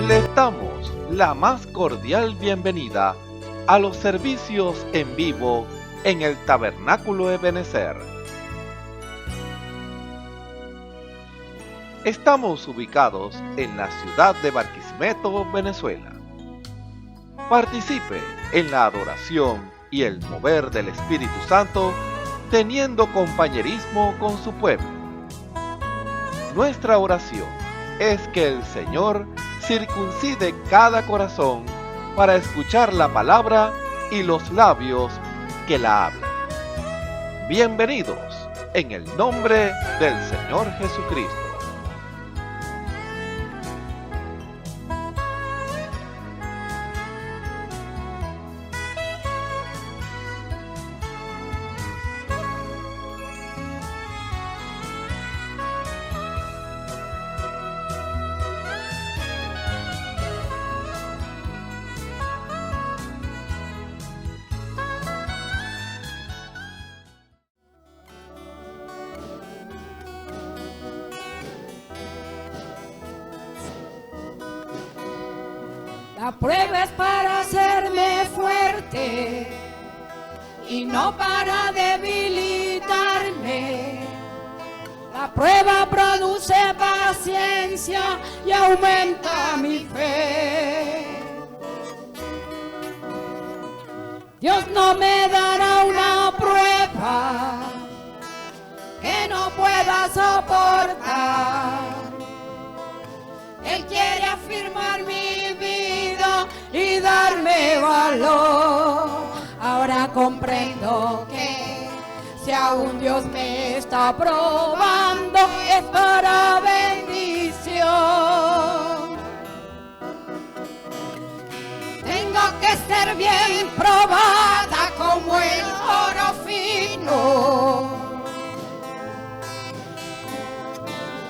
Les damos la más cordial bienvenida a los servicios en vivo en el Tabernáculo Ebenezer. Estamos ubicados en la ciudad de Barquisimeto, Venezuela. Participe en la adoración y el mover del Espíritu Santo, teniendo compañerismo con su pueblo. Nuestra oración es que el Señor circuncide cada corazón para escuchar la palabra y los labios que la hablan. Bienvenidos en el nombre del Señor Jesucristo. La prueba es para hacerme fuerte y no para debilitarme. La prueba produce paciencia y aumenta mi fe. Dios no me dará una prueba que no pueda soportar. Él quiere afirmar mi vida y darme valor. Ahora comprendo que si aún Dios me está probando es para bendición. Tengo que ser bien probada como el oro fino.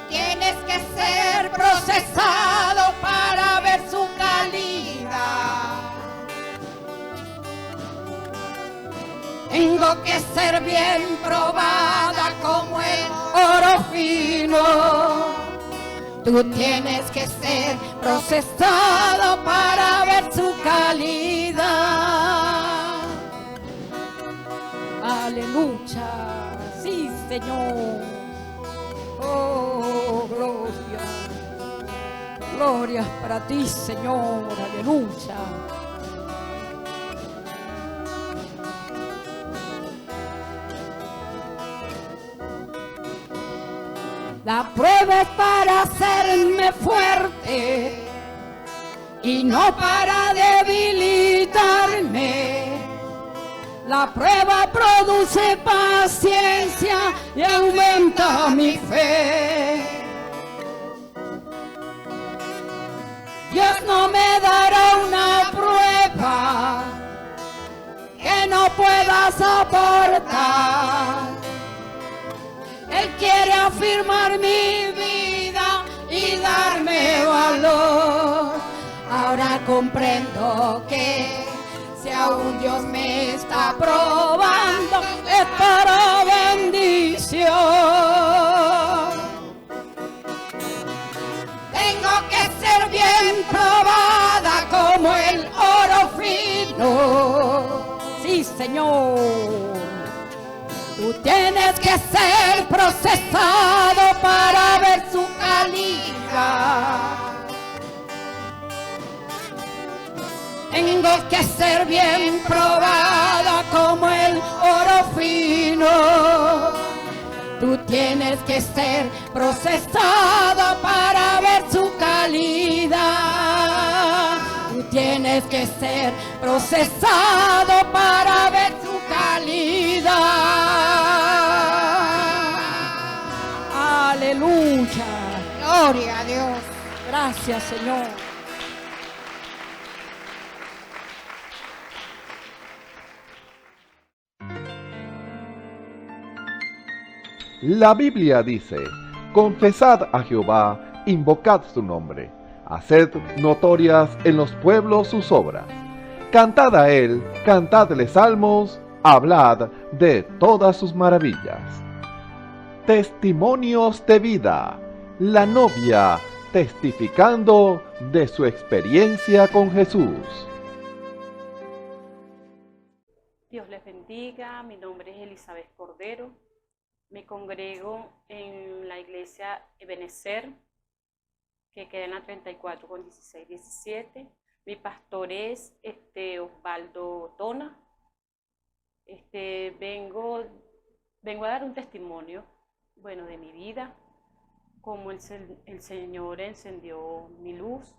Tienes que ser procesado para ver su calidad. Tengo que ser bien probada como el oro fino. Tú tienes que ser procesado para ver su calidad. Aleluya, sí, Señor. Oh, gloria, gloria para ti, Señor, aleluya. La prueba es para hacerme fuerte y no para debilitarme. La prueba produce paciencia y aumenta mi fe. Dios no me dará una prueba que no pueda soportar. Él quiere afirmar mi vida y darme valor. Ahora comprendo que si aún Dios me está probando, es para bendición. Tengo que ser bien probada como el oro fino. Sí, Señor. Tú tienes que ser procesado para ver su calidad. Tengo que ser bien probada como el oro fino. Tú tienes que ser procesado para ver su calidad. Tú tienes que ser procesado para ver su calidad. Aleluya. Gloria a Dios. Gracias, Señor. La Biblia dice: confesad a Jehová, invocad su nombre, haced notorias en los pueblos sus obras. Cantad a él, cantadle salmos, hablad de todas sus maravillas. Testimonios de vida, la novia testificando de su experiencia con Jesús. Dios les bendiga, mi nombre es Elizabeth Cordero, me congrego en la iglesia Ebenezer, que queda en la 34 con 16-17. Mi pastor es Osvaldo Tona. Vengo a dar un testimonio, de mi vida, cómo el Señor encendió mi luz.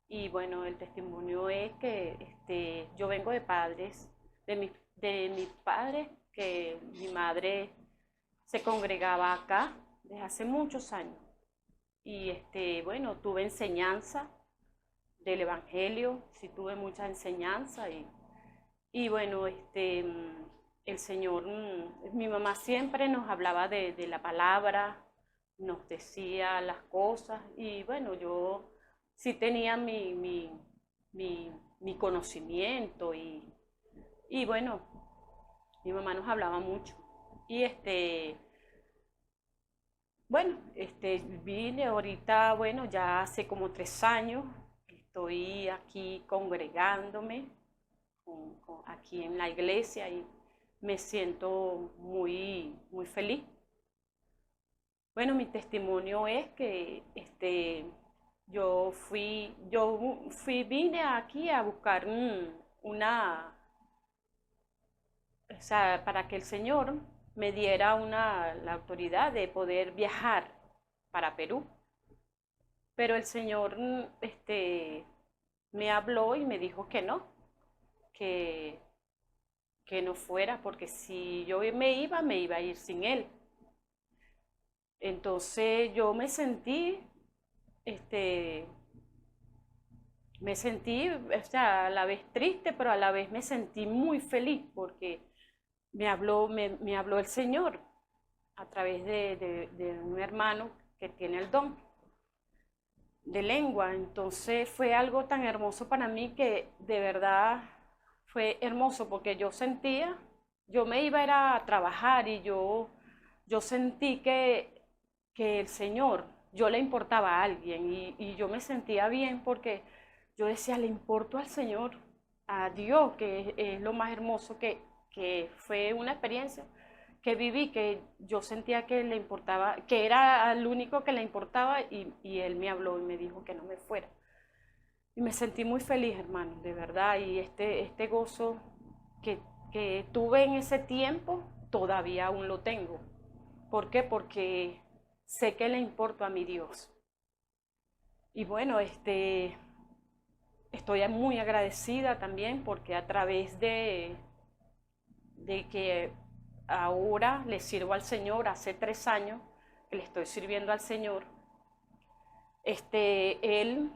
Y el testimonio es que yo vengo de padres, de mis padres, que mi madre se congregaba acá desde hace muchos años. Y tuve enseñanza del Evangelio, sí tuve mucha enseñanza y el Señor, mi mamá siempre nos hablaba de la palabra, nos decía las cosas y yo sí tenía mi conocimiento y mi mamá nos hablaba mucho. Y vine ahorita, ya hace como 3 años, estoy aquí congregándome aquí en la iglesia y me siento muy, muy feliz. Mi testimonio es que vine aquí a buscar para que el Señor me diera la autoridad de poder viajar para Perú. Pero el Señor me habló y me dijo que no, que no fuera, porque si yo me iba a ir sin Él. Entonces yo me sentí, a la vez triste, pero a la vez me sentí muy feliz porque me habló el Señor a través de un hermano que tiene el don de lengua. Entonces fue algo tan hermoso para mí que de verdad fue hermoso porque yo me iba a ir a trabajar y yo sentí que el Señor, yo le importaba a alguien y yo me sentía bien porque yo decía, le importo al Señor, a Dios, que es lo más hermoso que fue una experiencia que viví, que yo sentía que le importaba, que era el único que le importaba y Él me habló y me dijo que no me fuera. Y me sentí muy feliz, hermano, de verdad, y este gozo que tuve en ese tiempo, todavía aún lo tengo. ¿Por qué? Porque sé que le importo a mi Dios. Y estoy muy agradecida también porque a través de que ahora le sirvo al Señor, hace 3 años que le estoy sirviendo al Señor, Él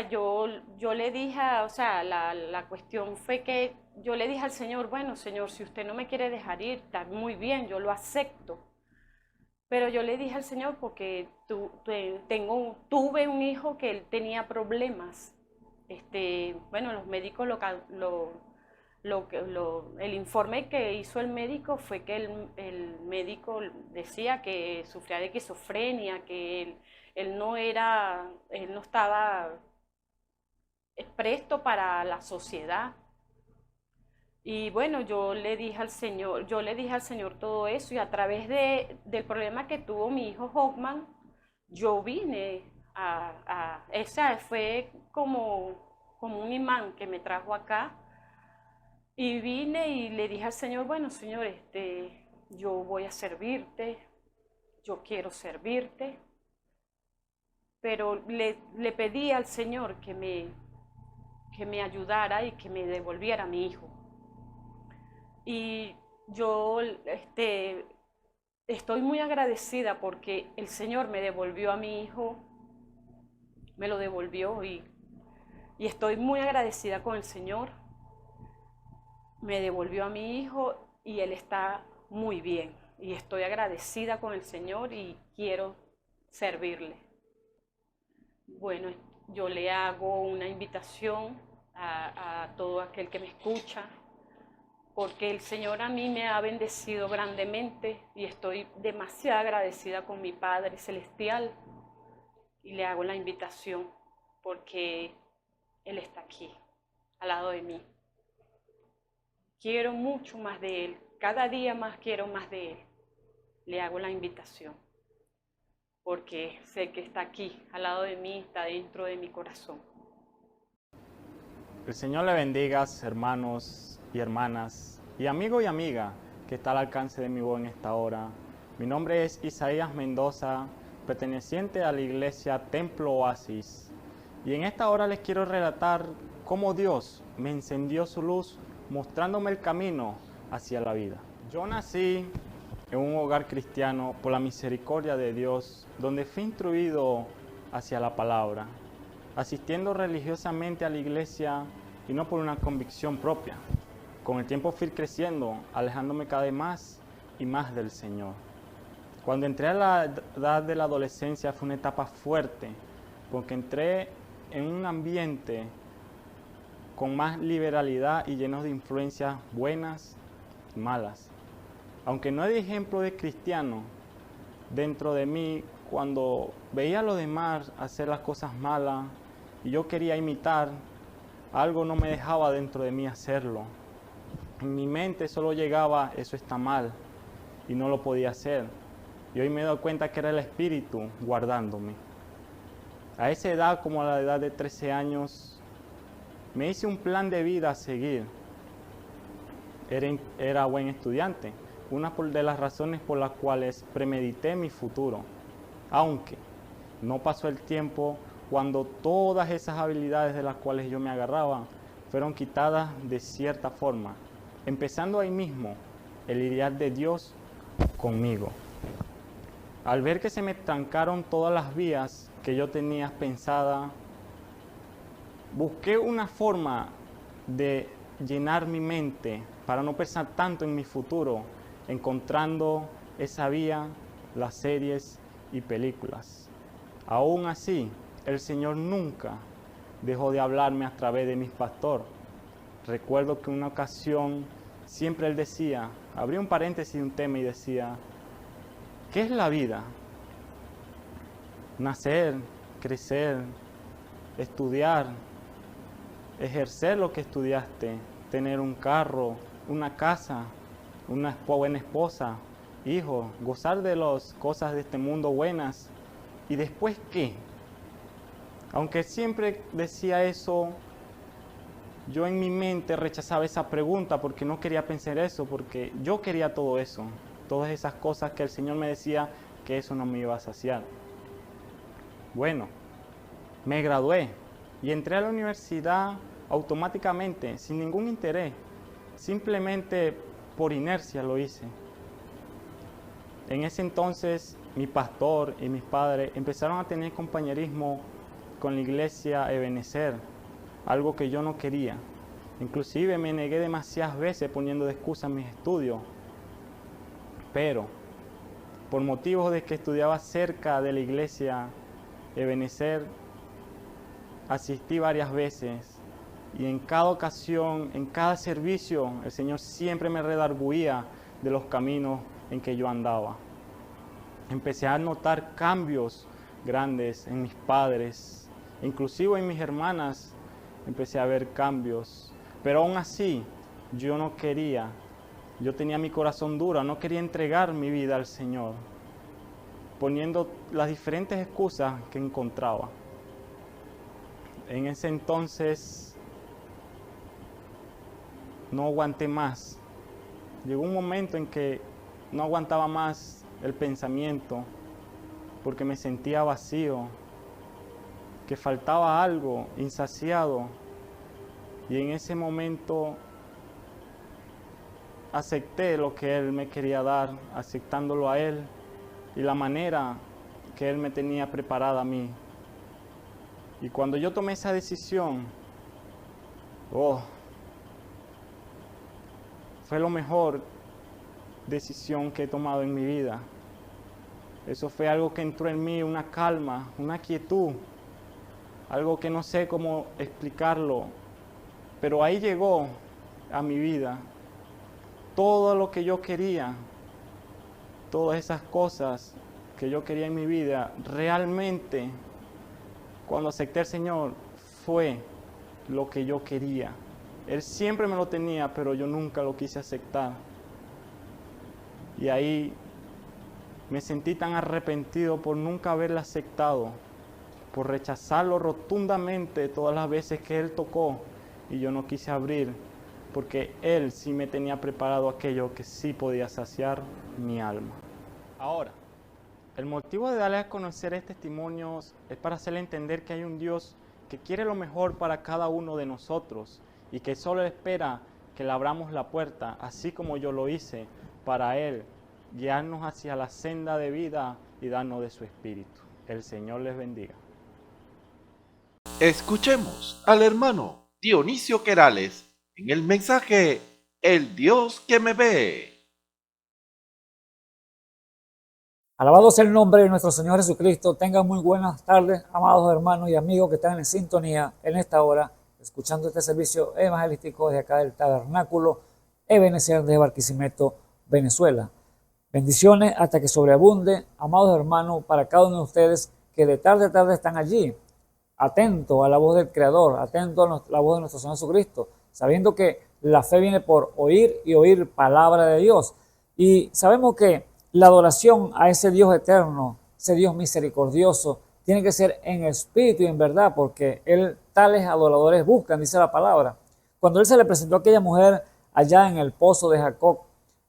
yo le dije, la cuestión fue que yo le dije al Señor, bueno, Señor, si usted no me quiere dejar ir, está muy bien, yo lo acepto. Pero yo le dije al Señor porque tuve un hijo que él tenía problemas. Los médicos el informe que hizo el médico fue que el médico decía que sufría de esquizofrenia, que él no estaba presto para la sociedad. Y yo le dije al Señor todo eso y a través del problema que tuvo mi hijo Hoffman, yo vine esa fue como un imán que me trajo acá y vine y le dije al Señor, bueno, Señor, yo voy a servirte, yo quiero servirte, pero le pedí al Señor que me ayudara y que me devolviera a mi hijo. Y yo estoy muy agradecida porque el Señor me devolvió a mi hijo, me lo devolvió y estoy muy agradecida con el Señor. Me devolvió a mi hijo y él está muy bien. Y estoy agradecida con el Señor y quiero servirle. Bueno, yo le hago una invitación a todo aquel que me escucha, porque el Señor a mí me ha bendecido grandemente y estoy demasiado agradecida con mi Padre Celestial, le hago la invitación porque Él está aquí, al lado de mí. Quiero mucho más de Él, cada día más quiero más de Él. Le hago la invitación porque sé que está aquí, al lado de mí, está dentro de mi corazón. El Señor le bendiga, hermanos y hermanas, y amigo y amiga que está al alcance de mi voz en esta hora. Mi nombre es Isaías Mendoza, perteneciente a la iglesia Templo Oasis. Y en esta hora les quiero relatar cómo Dios me encendió su luz, mostrándome el camino hacia la vida. Yo nací en un hogar cristiano por la misericordia de Dios, donde fui instruido hacia la palabra, asistiendo religiosamente a la iglesia y no por una convicción propia. Con el tiempo fui creciendo, alejándome cada vez más y más del Señor. Cuando entré a la edad de la adolescencia fue una etapa fuerte, porque entré en un ambiente con más liberalidad y lleno de influencias buenas y malas. Aunque no hay ejemplo de cristiano dentro de mí, cuando veía a los demás hacer las cosas malas y yo quería imitar, algo no me dejaba dentro de mí hacerlo. En mi mente solo llegaba, eso está mal, y no lo podía hacer. Y hoy me doy cuenta que era el Espíritu guardándome. A esa edad, como a la edad de 13 años, me hice un plan de vida a seguir. Era buen estudiante, una de las razones por las cuales premedité mi futuro. Aunque no pasó el tiempo cuando todas esas habilidades de las cuales yo me agarraba fueron quitadas de cierta forma, empezando ahí mismo el lidiar de Dios conmigo. Al ver que se me trancaron todas las vías que yo tenía pensada, busqué una forma de llenar mi mente para no pensar tanto en mi futuro, encontrando esa vía, las series y películas. Aún así, el Señor nunca dejó de hablarme a través de mi pastor. Recuerdo que en una ocasión siempre él decía, abría un paréntesis de un tema y decía, ¿qué es la vida? Nacer, crecer, estudiar, ejercer lo que estudiaste, tener un carro, una casa, una buena esposa, hijos, gozar de las cosas de este mundo buenas. ¿Y después qué? Aunque siempre decía eso, yo en mi mente rechazaba esa pregunta porque no quería pensar eso, porque yo quería todo eso, todas esas cosas que el Señor me decía que eso no me iba a saciar. Bueno, me gradué y entré a la universidad automáticamente, sin ningún interés, simplemente por inercia lo hice. En ese entonces mi pastor y mis padres empezaron a tener compañerismo con la iglesia Ebenezer, algo que yo no quería. Inclusive me negué demasiadas veces poniendo de excusa mis estudios. Pero por motivos de que estudiaba cerca de la iglesia Ebenezer, asistí varias veces y en cada ocasión, en cada servicio, el Señor siempre me redarguía de los caminos en que yo andaba. Empecé a notar cambios grandes en mis padres, inclusive en mis hermanas empecé a ver cambios, pero aún así yo no quería, yo tenía mi corazón duro, no quería entregar mi vida al Señor, poniendo las diferentes excusas que encontraba. En ese entonces no aguanté más. Llegó un momento en que no aguantaba más el pensamiento porque me sentía vacío, que faltaba algo, insaciado. Y en ese momento acepté lo que Él me quería dar, aceptándolo a Él y la manera que Él me tenía preparada a mí. Y cuando yo tomé esa decisión, fue la mejor decisión que he tomado en mi vida. Eso fue algo que entró en mí, una calma, una quietud, algo que no sé cómo explicarlo, pero ahí llegó a mi vida todo lo que yo quería, todas esas cosas que yo quería en mi vida, realmente Cuando acepté al Señor fue lo que yo quería. Él siempre me lo tenía, pero yo nunca lo quise aceptar. Y ahí me sentí tan arrepentido por nunca haberlo aceptado, por rechazarlo rotundamente todas las veces que Él tocó y yo no quise abrir, porque Él sí me tenía preparado aquello que sí podía saciar mi alma. Ahora, el motivo de darle a conocer estos testimonios es para hacerle entender que hay un Dios que quiere lo mejor para cada uno de nosotros y que solo espera que le abramos la puerta, así como yo lo hice, para Él guiarnos hacia la senda de vida y darnos de su Espíritu. El Señor les bendiga. Escuchemos al hermano Dionisio Querales en el mensaje El Dios que me ve. Alabado sea el nombre de nuestro Señor Jesucristo. Tengan muy buenas tardes, amados hermanos y amigos que están en sintonía en esta hora, escuchando este servicio evangelístico desde acá del Tabernáculo Ebenezer de Barquisimeto, Venezuela. Bendiciones hasta que sobreabunde, amados hermanos, para cada uno de ustedes que de tarde a tarde están allí, atentos a la voz del Creador, atentos a la voz de nuestro Señor Jesucristo, sabiendo que la fe viene por oír y oír palabra de Dios. Y sabemos que la adoración a ese Dios eterno, ese Dios misericordioso, tiene que ser en espíritu y en verdad, porque tales adoradores buscan, dice la palabra. Cuando Él se le presentó a aquella mujer allá en el pozo de Jacob,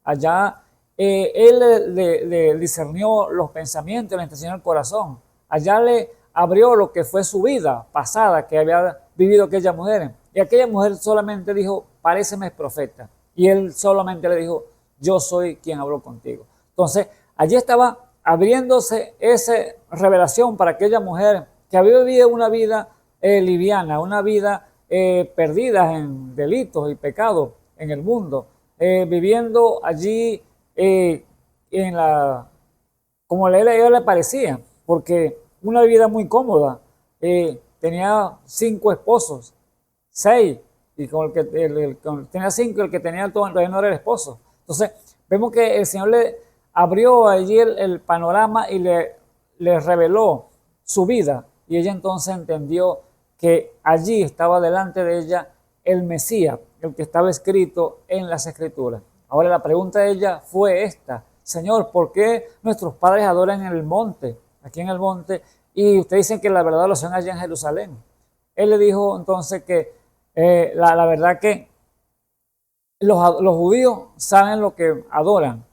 allá Él le discernió los pensamientos, le enseñó el corazón. Allá le abrió lo que fue su vida pasada que había vivido aquella mujer. Y aquella mujer solamente dijo, paréceme profeta. Y Él solamente le dijo, yo soy quien habló contigo. Entonces, allí estaba abriéndose esa revelación para aquella mujer que había vivido una vida liviana, una vida perdida en delitos y pecados en el mundo, viviendo allí como a ella le parecía, porque una vida muy cómoda, tenía 5 esposos, 6, y con tenía 5, el que tenía todavía no era el esposo. Entonces, vemos que el Señor le abrió allí el panorama y le reveló su vida, y ella entonces entendió que allí estaba delante de ella el Mesías, el que estaba escrito en las Escrituras. Ahora la pregunta de ella fue esta: Señor, ¿por qué nuestros padres adoran en el monte, aquí en el monte, y ustedes dicen que la verdad lo hacen allá en Jerusalén? Él le dijo entonces que la verdad que los judíos saben lo que adoran.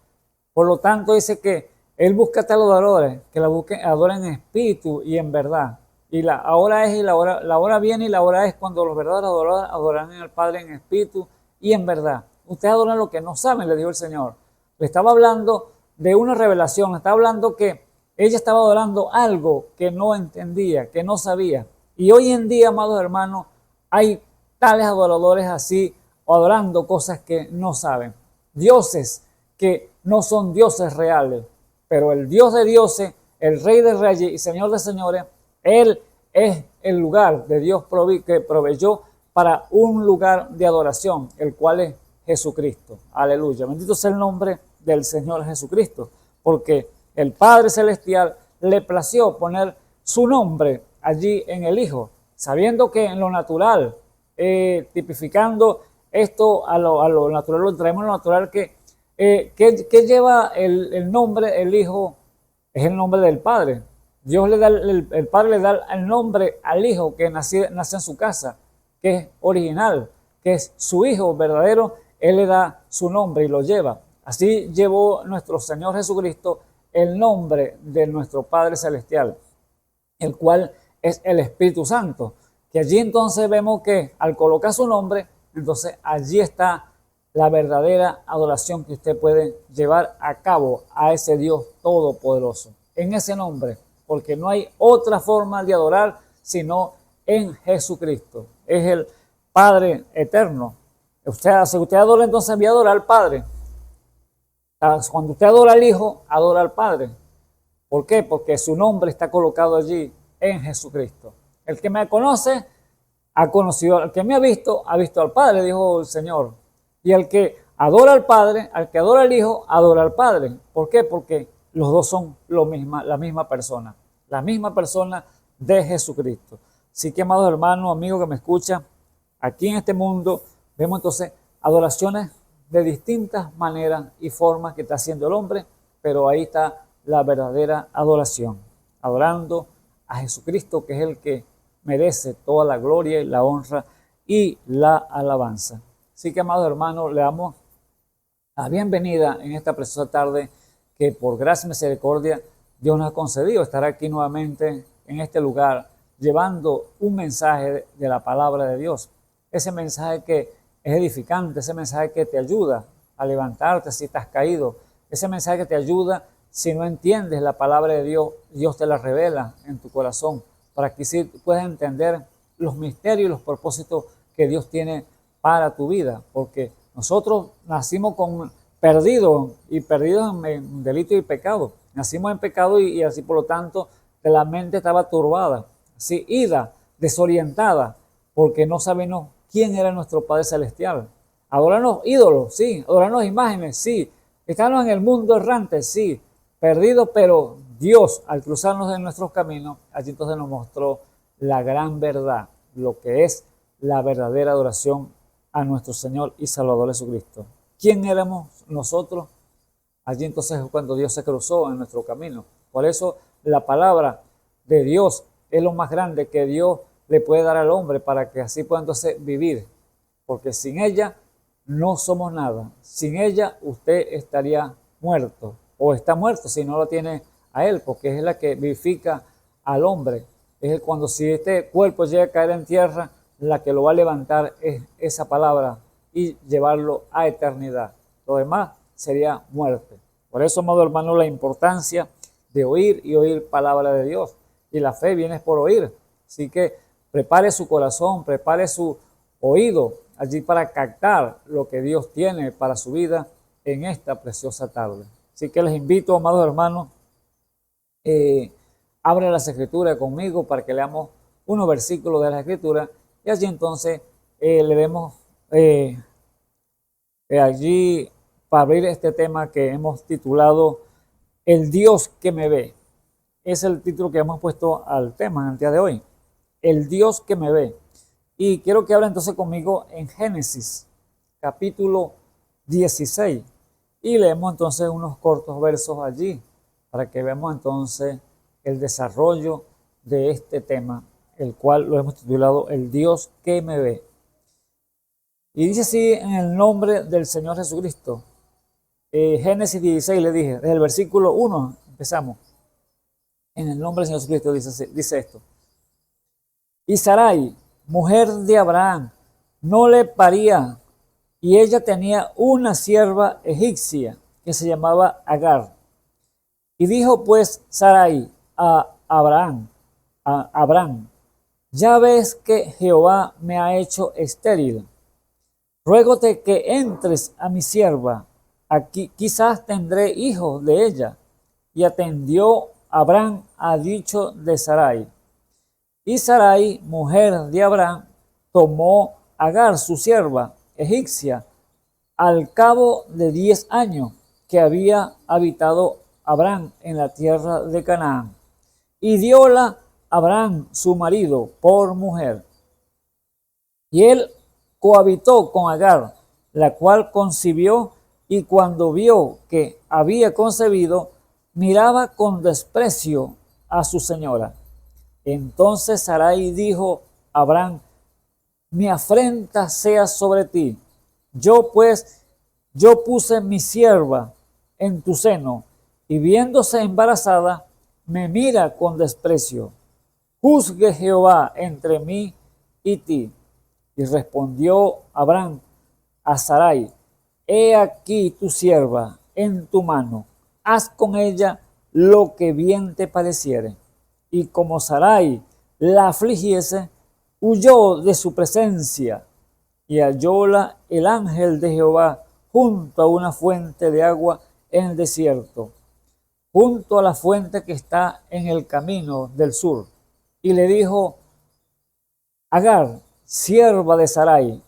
Por lo tanto, dice que Él busca a tal adoradores que la busquen, adoren en espíritu y en verdad. Y la hora viene y la hora es cuando los verdaderos adoradores adoran al Padre en espíritu y en verdad. Ustedes adoran lo que no saben, le dijo el Señor. Le estaba hablando de una revelación, le estaba hablando que ella estaba adorando algo que no entendía, que no sabía. Y hoy en día, amados hermanos, hay tales adoradores así, adorando cosas que no saben. Dioses que no son dioses reales, pero el Dios de dioses, el Rey de reyes y Señor de señores, Él es el lugar de Dios que proveyó para un lugar de adoración, el cual es Jesucristo. Aleluya. Bendito sea el nombre del Señor Jesucristo, porque el Padre Celestial le plació poner su nombre allí en el Hijo, sabiendo que en lo natural, tipificando esto a lo natural, lo traemos a lo natural que lleva el nombre, el Hijo, es el nombre del Padre. Dios le da, el Padre le da el nombre al Hijo que nace en su casa, que es original, que es su Hijo verdadero. Él le da su nombre y lo lleva. Así llevó nuestro Señor Jesucristo el nombre de nuestro Padre Celestial, el cual es el Espíritu Santo. Que allí entonces vemos que al colocar su nombre, entonces allí está la verdadera adoración que usted puede llevar a cabo a ese Dios todopoderoso. En ese nombre, porque no hay otra forma de adorar sino en Jesucristo. Es el Padre eterno. Si usted adora, entonces voy a adorar al Padre. Cuando usted adora al Hijo, adora al Padre. ¿Por qué? Porque su nombre está colocado allí en Jesucristo. El que me conoce, ha conocido, el que me ha visto al Padre, dijo el Señor. Y el que adora al Padre, al que adora al Hijo, adora al Padre. ¿Por qué? Porque los dos son la misma persona. La misma persona de Jesucristo. Así que, amados hermanos, amigos que me escuchan, aquí en este mundo vemos entonces adoraciones de distintas maneras y formas que está haciendo el hombre, pero ahí está la verdadera adoración, adorando a Jesucristo, que es el que merece toda la gloria y la honra y la alabanza. Así que, amados hermanos, le damos la bienvenida en esta preciosa tarde que por gracia y misericordia Dios nos ha concedido estar aquí nuevamente en este lugar, llevando un mensaje de la palabra de Dios. Ese mensaje que es edificante, ese mensaje que te ayuda a levantarte si estás caído, ese mensaje que te ayuda si no entiendes la palabra de Dios, Dios te la revela en tu corazón, para que sí puedas entender los misterios y los propósitos que Dios tiene para tu vida, porque nosotros nacimos perdidos en delito y pecado. Nacimos en pecado y así por lo tanto la mente estaba turbada, así ida, desorientada, porque no sabemos quién era nuestro Padre Celestial. Adorarnos ídolos, sí. Adorarnos imágenes, sí. Estarnos en el mundo errante, sí. Perdidos, pero Dios, al cruzarnos en nuestros caminos, allí entonces nos mostró la gran verdad, lo que es la verdadera adoración a nuestro Señor y Salvador Jesucristo. ¿Quién éramos nosotros? Allí entonces es cuando Dios se cruzó en nuestro camino. Por eso la palabra de Dios es lo más grande que Dios le puede dar al hombre para que así pueda entonces vivir. Porque sin ella no somos nada. Sin ella usted estaría muerto o está muerto si no lo tiene a Él, porque es la que vivifica al hombre. Es cuando si este cuerpo llega a caer en tierra, la que lo va a levantar es esa palabra y llevarlo a eternidad. Lo demás sería muerte. Por eso, amado hermano, la importancia de oír y oír palabra de Dios. Y la fe viene por oír. Así que prepare su corazón, prepare su oído allí para captar lo que Dios tiene para su vida en esta preciosa tarde. Así que les invito, amados hermanos, abran las Escrituras conmigo para que leamos unos versículos de la Escritura y allí entonces le demos allí para abrir este tema que hemos titulado El Dios que me ve. Es el título que hemos puesto al tema en el día de hoy. El Dios que me ve. Y quiero que abran entonces conmigo en Génesis, capítulo 16. Y leemos entonces unos cortos versos allí para que veamos entonces el desarrollo de este tema, el cual lo hemos titulado El Dios que me ve. Y dice así en el nombre del Señor Jesucristo. Génesis 16 le dije, desde el versículo 1 empezamos. En el nombre del Señor Jesucristo dice esto. Y Sarai, mujer de Abraham, no le paría, y ella tenía una sierva egipcia que se llamaba Agar. Y dijo pues Sarai a Abraham, ya ves que Jehová me ha hecho estéril. Ruégote que entres a mi sierva, aquí quizás tendré hijos de ella. Y atendió Abraham a dicho de Sarai. Y Sarai, mujer de Abraham, tomó Agar, su sierva egipcia, al cabo de 10 años que había habitado Abraham en la tierra de Canaán. Y dióla Abraham, su marido, por mujer. Y él cohabitó con Agar, la cual concibió, y cuando vio que había concebido, miraba con desprecio a su señora. Entonces Sarai dijo a Abraham, mi afrenta sea sobre ti. Yo puse mi sierva en tu seno, y viéndose embarazada, me mira con desprecio. Juzgue Jehová entre mí y ti. Y respondió Abraham a Sarai, he aquí tu sierva en tu mano, haz con ella lo que bien te pareciere. Y como Sarai la afligiese, huyó de su presencia, y hallóla el ángel de Jehová junto a una fuente de agua en el desierto, junto a la fuente que está en el camino del sur. Y le dijo, Agar, sierva de Sarai,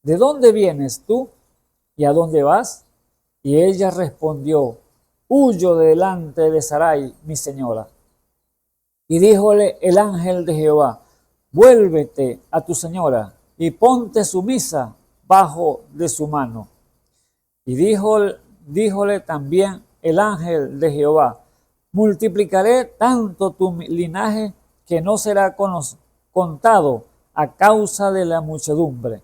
¿de dónde vienes tú y a dónde vas? Y ella respondió, huyo de delante de Sarai, mi señora. Y díjole el ángel de Jehová, vuélvete a tu señora y ponte sumisa bajo de su mano. Y díjole también el ángel de Jehová, multiplicaré tanto tu linaje que no será contado a causa de la muchedumbre.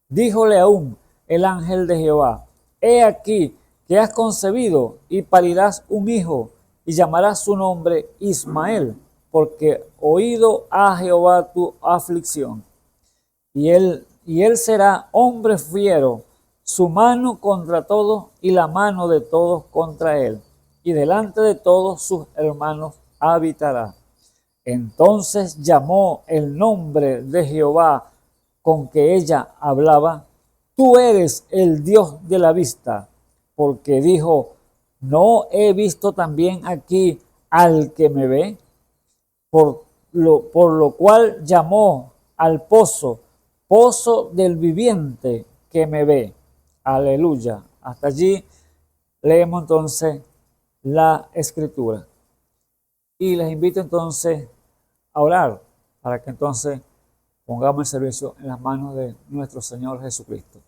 Díjole aún el ángel de Jehová, he aquí que has concebido y parirás un hijo y llamarás su nombre Ismael, porque oído a Jehová tu aflicción. Y él será hombre fiero, su mano contra todos y la mano de todos contra él, y delante de todos sus hermanos habitará. Entonces llamó el nombre de Jehová con que ella hablaba, tú eres el Dios de la vista, porque dijo, ¿no he visto también aquí al que me ve? Por lo cual llamó al pozo, pozo del viviente que me ve. Aleluya. Hasta allí leemos entonces la escritura. Y les invito entonces a orar para que entonces pongamos el servicio en las manos de nuestro Señor Jesucristo.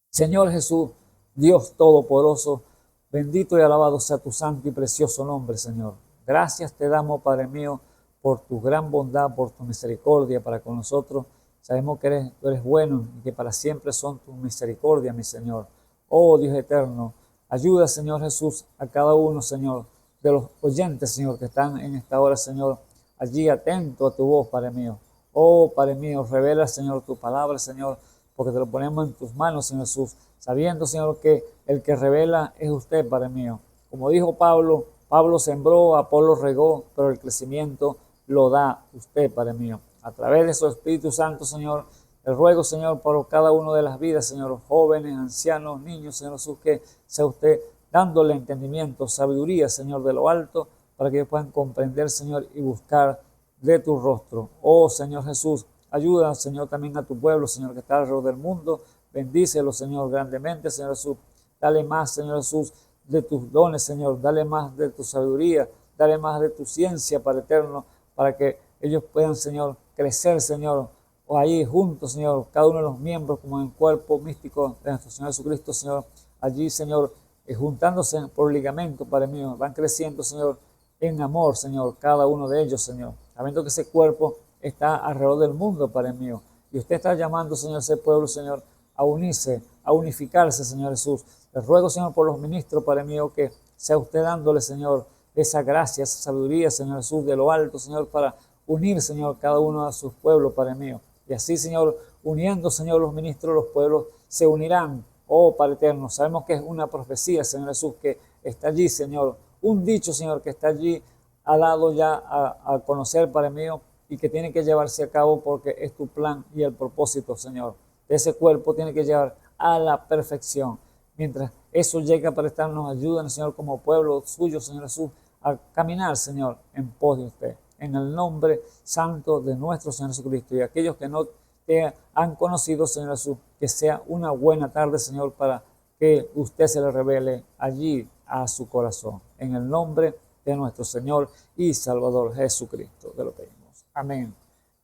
Señor Jesús, Dios Todopoderoso, bendito y alabado sea tu santo y precioso nombre, Señor. Gracias te damos, Padre mío, por tu gran bondad, por tu misericordia para con nosotros. Sabemos que tú eres bueno y que para siempre son tus misericordias, mi Señor. Oh Dios eterno, ayuda, Señor Jesús, a cada uno, Señor, de los oyentes, Señor, que están en esta hora, Señor, allí atento a tu voz, Padre mío. Oh, Padre mío, revela, Señor, tu palabra, Señor, porque te lo ponemos en tus manos, Señor Jesús, sabiendo, Señor, que el que revela es usted, Padre mío. Como dijo Pablo, Pablo sembró, Apolo regó, pero el crecimiento lo da usted, Padre mío. A través de su Espíritu Santo, Señor, le ruego, Señor, por cada uno de las vidas, Señor, jóvenes, ancianos, niños, Señor Jesús, que sea usted dándole entendimiento, sabiduría, Señor, de lo alto, para que ellos puedan comprender, Señor, y buscar de tu rostro. Oh, Señor Jesús, ayuda, Señor, también a tu pueblo, Señor, que está alrededor del mundo. Bendícelo, Señor, grandemente, Señor Jesús. Dale más, Señor Jesús, de tus dones, Señor. Dale más de tu sabiduría. Dale más de tu ciencia, Padre eterno, para que ellos puedan, Señor, crecer, Señor, o ahí juntos, Señor, cada uno de los miembros como en el cuerpo místico de nuestro Señor Jesucristo, Señor, allí, Señor, juntándose por ligamento, Padre mío, van creciendo, Señor, en amor, Señor, cada uno de ellos, Señor, sabiendo que ese cuerpo está alrededor del mundo, Padre mío, y usted está llamando, Señor, ese pueblo, Señor, a unirse, a unificarse, Señor Jesús. Les ruego, Señor, por los ministros, Padre mío, que sea usted dándole, Señor, esa gracia, esa sabiduría, Señor Jesús, de lo alto, Señor, para unir, Señor, cada uno de sus pueblos, Padre mío. Y así, Señor, uniendo, Señor, los ministros, los pueblos se unirán. Oh, Padre eterno, sabemos que es una profecía, Señor Jesús, que está allí, Señor. Un dicho, Señor, que está allí al lado ya a conocer, Padre mío, y que tiene que llevarse a cabo porque es tu plan y el propósito, Señor. Ese cuerpo tiene que llevar a la perfección. Mientras eso llega para estarnos, ayúdanos, Señor, como pueblo suyo, Señor Jesús, a caminar, Señor, en pos de usted. En el nombre santo de nuestro Señor Jesucristo. Y aquellos que no te han conocido, Señor Jesús, que sea una buena tarde, Señor, para que usted se le revele allí a su corazón. En el nombre de nuestro Señor y Salvador Jesucristo. Te lo pedimos. Amén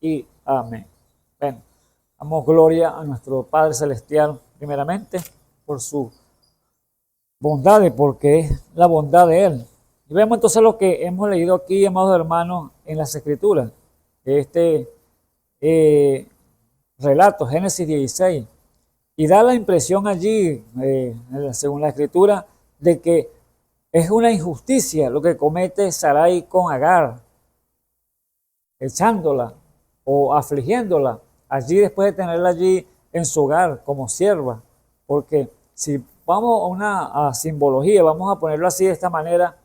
y amén. Bueno, damos gloria a nuestro Padre Celestial, primeramente, por su bondad, porque es la bondad de Él. Y vemos entonces lo que hemos leído aquí, amados hermanos, en las Escrituras. Este relato, Génesis 16. Y da la impresión allí, según la Escritura, de que es una injusticia lo que comete Sarai con Agar, echándola o afligiéndola allí después de tenerla allí en su hogar como sierva. Porque si vamos a una simbología, vamos a ponerlo así de esta manera,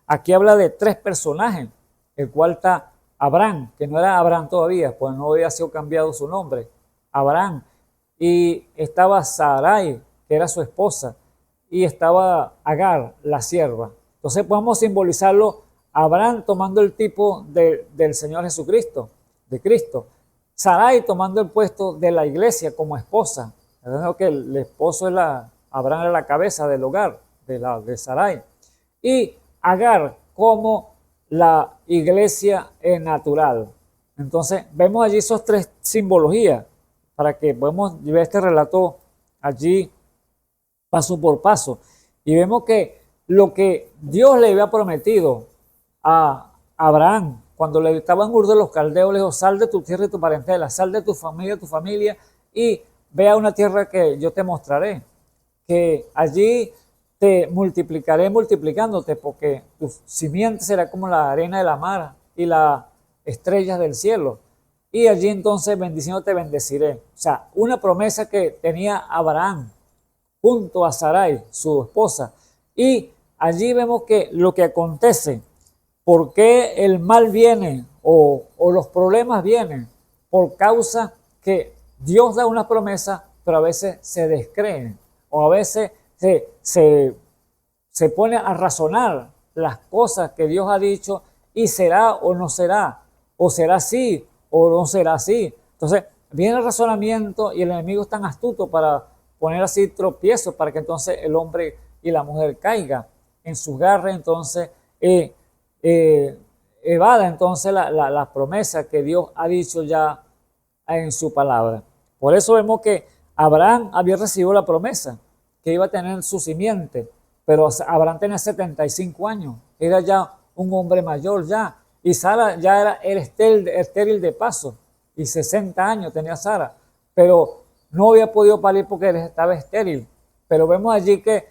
aquí habla de tres personajes, el cual está Abraham, que no era Abraham todavía, pues no había sido cambiado su nombre, Abraham, y estaba Sarai, que era su esposa, y estaba Agar, la sierva. Entonces podemos simbolizarlo, Abraham tomando el tipo del Señor Jesucristo, de Cristo, Sarai tomando el puesto de la iglesia como esposa. Entiendo que el esposo Abraham era la cabeza del hogar de Sarai. Y Agar como la iglesia natural. Entonces, vemos allí esos tres simbologías para que podamos ver este relato allí paso por paso. Y vemos que lo que Dios le había prometido a Abraham, cuando le estaba en Ur de los Caldeos, le dijo, sal de tu tierra y tu parentela, sal de tu familia, y ve a una tierra que yo te mostraré, que allí te multiplicaré multiplicándote, porque tu simiente será como la arena de la mar y las estrellas del cielo. Y allí entonces bendiciéndote bendeciré. O sea, una promesa que tenía Abraham junto a Sarai, su esposa. Y allí vemos que lo que acontece, por qué el mal viene o los problemas vienen, por causa que Dios da una promesa, pero a veces se descreen o a veces se pone a razonar las cosas que Dios ha dicho y será o no será, o será así o no será así. Entonces viene el razonamiento y el enemigo es tan astuto para poner así tropiezos para que entonces el hombre y la mujer caigan en sus garras, entonces evada entonces la promesa que Dios ha dicho ya en su palabra. Por eso vemos que Abraham había recibido la promesa que iba a tener su simiente, pero Abraham tenía 75 años, era ya un hombre mayor ya, y Sara ya era estéril de paso, y 60 años tenía Sara, pero no había podido parir porque estaba estéril. Pero vemos allí que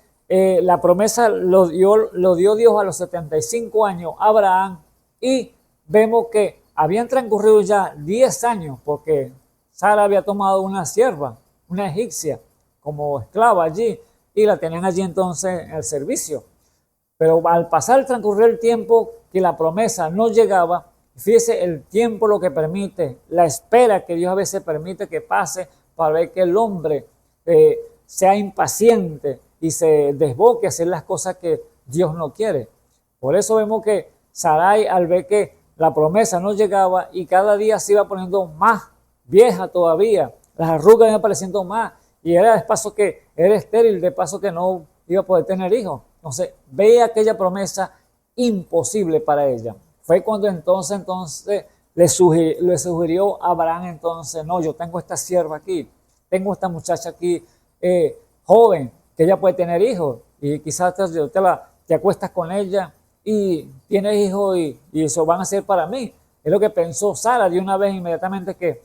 la promesa lo dio Dios a los 75 años a Abraham, y vemos que habían transcurrido ya 10 años porque Sara había tomado una sierva, una egipcia, como esclava allí, y la tenían allí entonces en el servicio. Pero al pasar, transcurrir el tiempo que la promesa no llegaba, fíjese el tiempo lo que permite, la espera que Dios a veces permite que pase para ver que el hombre sea impaciente y se desboque a hacer las cosas que Dios no quiere. Por eso vemos que Sarai, al ver que la promesa no llegaba y cada día se iba poniendo más vieja todavía, las arrugas iban apareciendo más, y era de paso que era estéril, de paso que no iba a poder tener hijos. Entonces veía aquella promesa imposible para ella. Fue cuando entonces le sugirió a Abraham, entonces, no, yo tengo esta sierva aquí, tengo esta muchacha aquí, joven, que ella puede tener hijos, y quizás te acuestas con ella y tienes hijos y eso van a ser para mí. Es lo que pensó Sara de una vez inmediatamente, que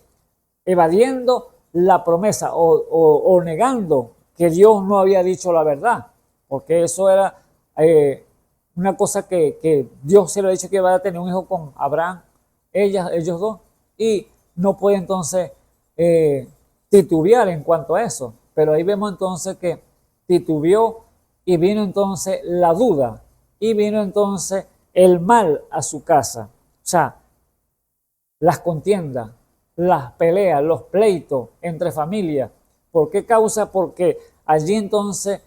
evadiendo la promesa o negando que Dios no había dicho la verdad, porque eso era una cosa que Dios se lo ha dicho, que iba a tener un hijo con Abraham, ellos dos, y no puede entonces titubear en cuanto a eso. Pero ahí vemos entonces que titubeó y vino entonces la duda y vino entonces el mal a su casa. O sea, las contiendas, las peleas, los pleitos entre familias. ¿Por qué causa? Porque allí entonces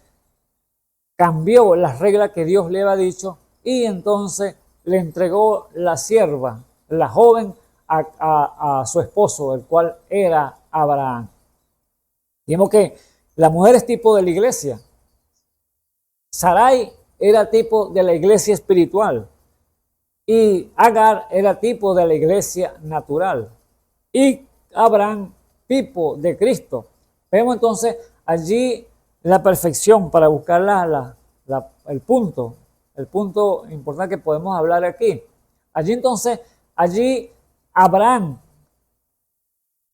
cambió las reglas que Dios le había dicho y entonces le entregó la sierva, la joven, a su esposo, el cual era Abraham. Vimos que la mujer es tipo de la iglesia. Sarai era tipo de la iglesia espiritual y Agar era tipo de la iglesia natural y Abraham tipo de Cristo. Vemos entonces allí la perfección para buscar el punto importante que podemos hablar aquí. Allí Abraham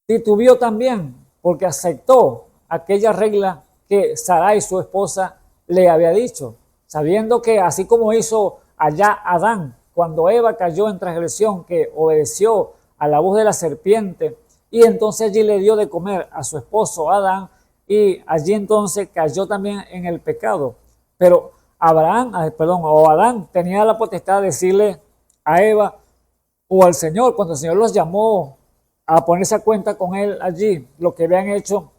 titubeó también porque aceptó aquella regla que Sarai, su esposa, le había dicho, sabiendo que así como hizo allá Adán, cuando Eva cayó en transgresión, que obedeció a la voz de la serpiente, y entonces allí le dio de comer a su esposo Adán, y allí entonces cayó también en el pecado. Pero Adán tenía la potestad de decirle a Eva o al Señor, cuando el Señor los llamó a ponerse a cuenta con él allí, lo que habían hecho,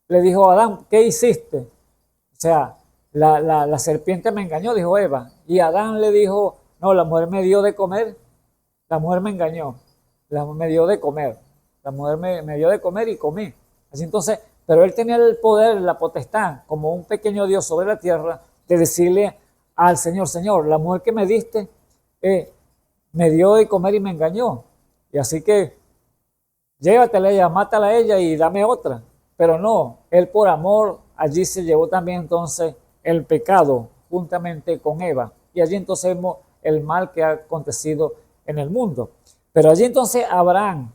le dijo a Adán, ¿qué hiciste? O sea, la serpiente me engañó, dijo Eva. Y Adán le dijo, no, la mujer me dio de comer, la mujer me engañó, me dio de comer, la mujer me dio de comer y comí. Así entonces, pero él tenía el poder, la potestad, como un pequeño Dios sobre la tierra, de decirle al Señor, Señor, la mujer que me diste, me dio de comer y me engañó. Y así que llévatela a ella, mátala a ella y dame otra. Pero no, él por amor allí se llevó también entonces el pecado juntamente con Eva. Y allí entonces vemos el mal que ha acontecido en el mundo. Pero allí entonces Abraham,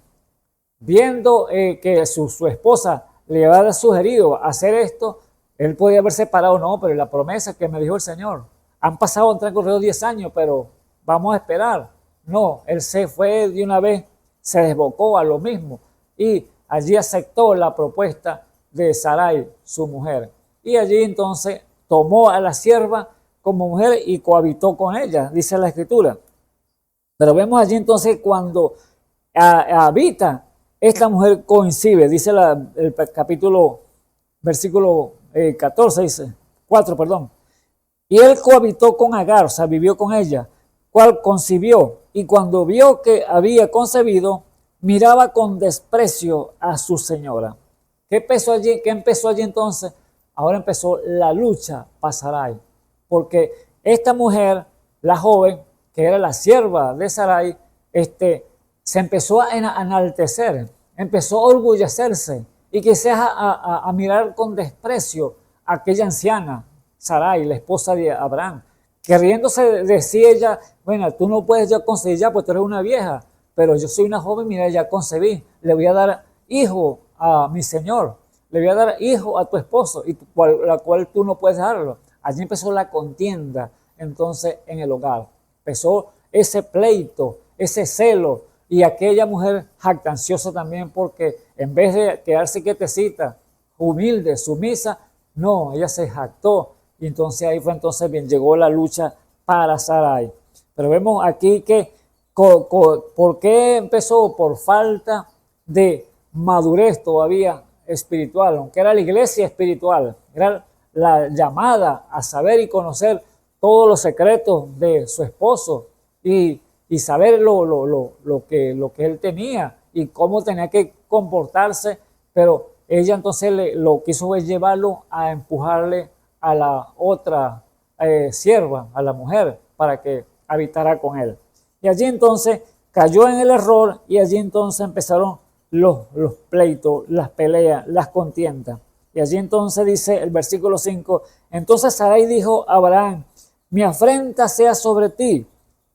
viendo que su esposa le había sugerido hacer esto, él podía haber separado, no, pero la promesa que me dijo el Señor, han pasado, han transcurrido 10 años, pero vamos a esperar. No, él se fue de una vez, se desbocó a lo mismo y allí aceptó la propuesta de Sarai, su mujer. Y allí entonces tomó a la sierva como mujer y cohabitó con ella, dice la Escritura. Pero vemos allí entonces cuando habita, esta mujer coincide, dice el capítulo, versículo 14, dice, 4, perdón. Y él cohabitó con Agar, o sea, vivió con ella, cual concibió, y cuando vio que había concebido, miraba con desprecio a su señora. ¿Qué empezó allí entonces? Ahora empezó la lucha para Sarai, porque esta mujer, la joven, que era la sierva de Sarai, se empezó a enaltecer, empezó a orgullecerse y quizás a mirar con desprecio a aquella anciana, Sarai, la esposa de Abraham, queriéndose decir ella, bueno, tú no puedes ya concebir ya, porque tú eres una vieja, pero yo soy una joven, mira, ya concebí, le voy a dar hijo a mi señor, le voy a dar hijo a tu esposo, y la cual tú no puedes darlo. Allí empezó la contienda, entonces, en el hogar. Empezó ese pleito, ese celo, y aquella mujer jactanciosa también, porque en vez de quedarse quietecita, humilde, sumisa, no, ella se jactó, y entonces ahí fue entonces bien, llegó la lucha para Sarai. Pero vemos aquí que, ¿por qué empezó? Por falta de madurez todavía espiritual, aunque era la iglesia espiritual, era la llamada a saber y conocer todos los secretos de su esposo y saber lo que él tenía y cómo tenía que comportarse, pero ella entonces lo quiso llevarlo a empujarle a la otra sierva, a la mujer, para que habitara con él. Y allí entonces cayó en el error y allí entonces empezaron los pleitos, las peleas, las contiendas. Y allí entonces dice el versículo 5, entonces Sarai dijo a Abraham, mi afrenta sea sobre ti,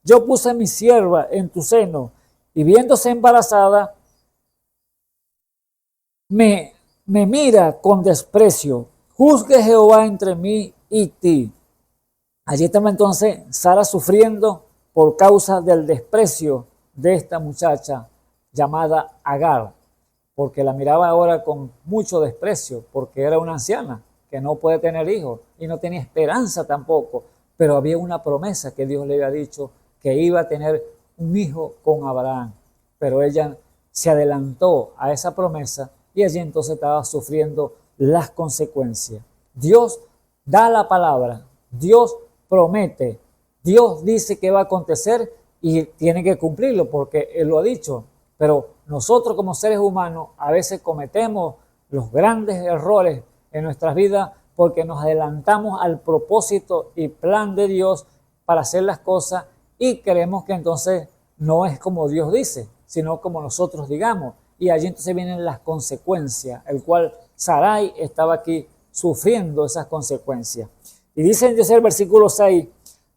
yo puse mi sierva en tu seno, y viéndose embarazada, me mira con desprecio, juzgue Jehová entre mí y ti. Allí estaba entonces Sara sufriendo por causa del desprecio de esta muchacha llamada Agar, porque la miraba ahora con mucho desprecio, porque era una anciana que no puede tener hijos y no tenía esperanza tampoco, pero había una promesa que Dios le había dicho que iba a tener un hijo con Abraham, pero ella se adelantó a esa promesa y allí entonces estaba sufriendo las consecuencias. Dios da la palabra, Dios promete, Dios dice que va a acontecer y tiene que cumplirlo porque Él lo ha dicho. Pero nosotros como seres humanos a veces cometemos los grandes errores en nuestras vidas porque nos adelantamos al propósito y plan de Dios para hacer las cosas y creemos que entonces no es como Dios dice, sino como nosotros digamos. Y allí entonces vienen las consecuencias, el cual Sarai estaba aquí sufriendo esas consecuencias. Y dice entonces el versículo 6,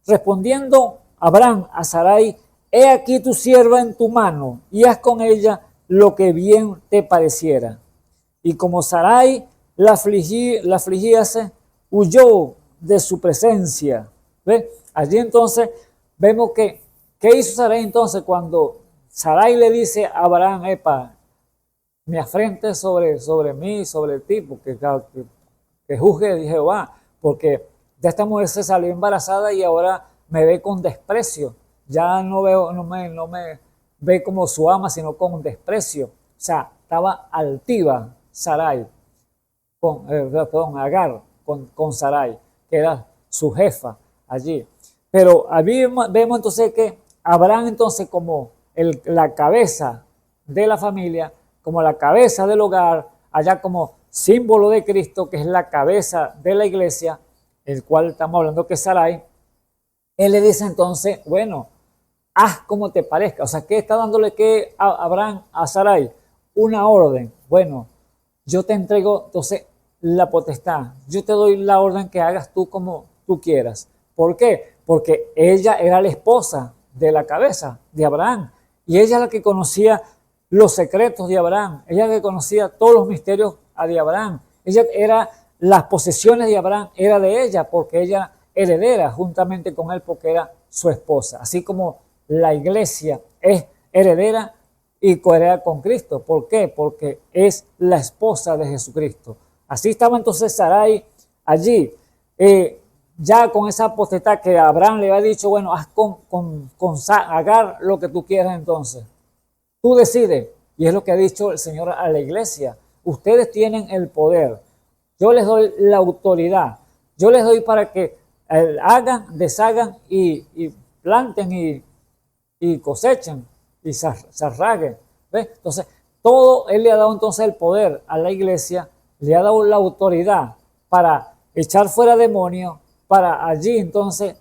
respondiendo Abraham a Sarai, he aquí tu sierva en tu mano, y haz con ella lo que bien te pareciera. Y como Sarai la afligíase, huyó de su presencia. ¿Ve? Allí entonces vemos que, ¿qué hizo Sarai entonces cuando Sarai le dice a Abraham, epa, me afrente sobre mí, sobre ti, porque que juzgue Jehová, porque de esta mujer se salió embarazada y ahora me ve con desprecio. Ya no me ve como su ama, sino con desprecio. O sea, estaba altiva Sarai, Agar, con Sarai, que era su jefa allí. Pero vemos entonces que Abraham entonces como la cabeza de la familia, como la cabeza del hogar, allá como símbolo de Cristo, que es la cabeza de la iglesia, el cual estamos hablando que es Sarai, él le dice entonces, bueno, haz como te parezca. O sea, ¿qué está dándole que a Abraham a Sarai? Una orden. Bueno, yo te entrego entonces la potestad. Yo te doy la orden que hagas tú como tú quieras. ¿Por qué? Porque ella era la esposa de la cabeza de Abraham. Y ella es la que conocía los secretos de Abraham. Ella es la que conocía todos los misterios de Abraham. Ella era, las posesiones de Abraham era de ella porque ella heredera juntamente con él porque era su esposa. Así como la iglesia es heredera y coheredera con Cristo. ¿Por qué? Porque es la esposa de Jesucristo. Así estaba entonces Sarai allí, ya con esa potestad que Abraham le había dicho, bueno, haz con Agar lo que tú quieras entonces. Tú decides, y es lo que ha dicho el Señor a la iglesia. Ustedes tienen el poder. Yo les doy la autoridad. Yo les doy para que hagan, deshagan y planten y cosechen y zarraguen. ¿Ves? Entonces, todo Él le ha dado entonces el poder a la iglesia, le ha dado la autoridad para echar fuera demonios, para allí entonces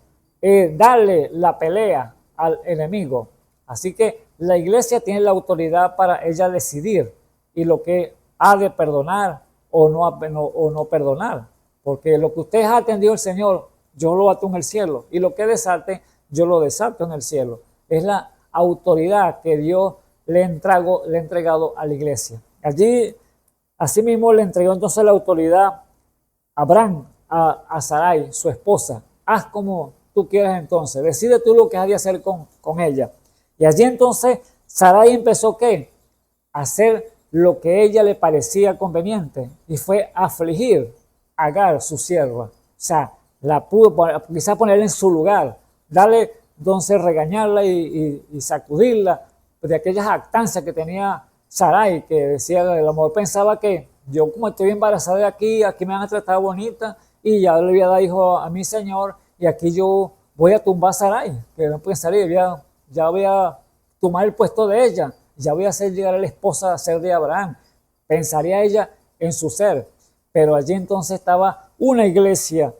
darle la pelea al enemigo. Así que la iglesia tiene la autoridad para ella decidir y lo que ha de perdonar o no perdonar. Porque lo que ustedes ha atendido el Señor, yo lo ato en el cielo. Y lo que desate, yo lo desato en el cielo. Es la autoridad que Dios le ha entregado a la iglesia. Allí, asimismo, le entregó entonces la autoridad a Abraham, a Sarai, su esposa. Haz como tú quieras entonces. Decide tú lo que has de hacer con ella. Y allí entonces Sarai empezó ¿qué? A hacer lo que a ella le parecía conveniente y fue a afligir a Agar, su sierva. O sea, la pudo quizás ponerla en su lugar, darle entonces regañarla y sacudirla de aquellas jactancias que tenía Sarai, que decía, a lo mejor pensaba que yo como estoy embarazada de aquí me van a tratar bonita y ya le voy a dar hijo a mi señor y aquí yo voy a tumbar a Sarai, que no puede salir, ya voy a tomar el puesto de ella, ya voy a hacer llegar a la esposa a ser de Abraham. Pensaría ella en su ser, pero allí entonces estaba una iglesia,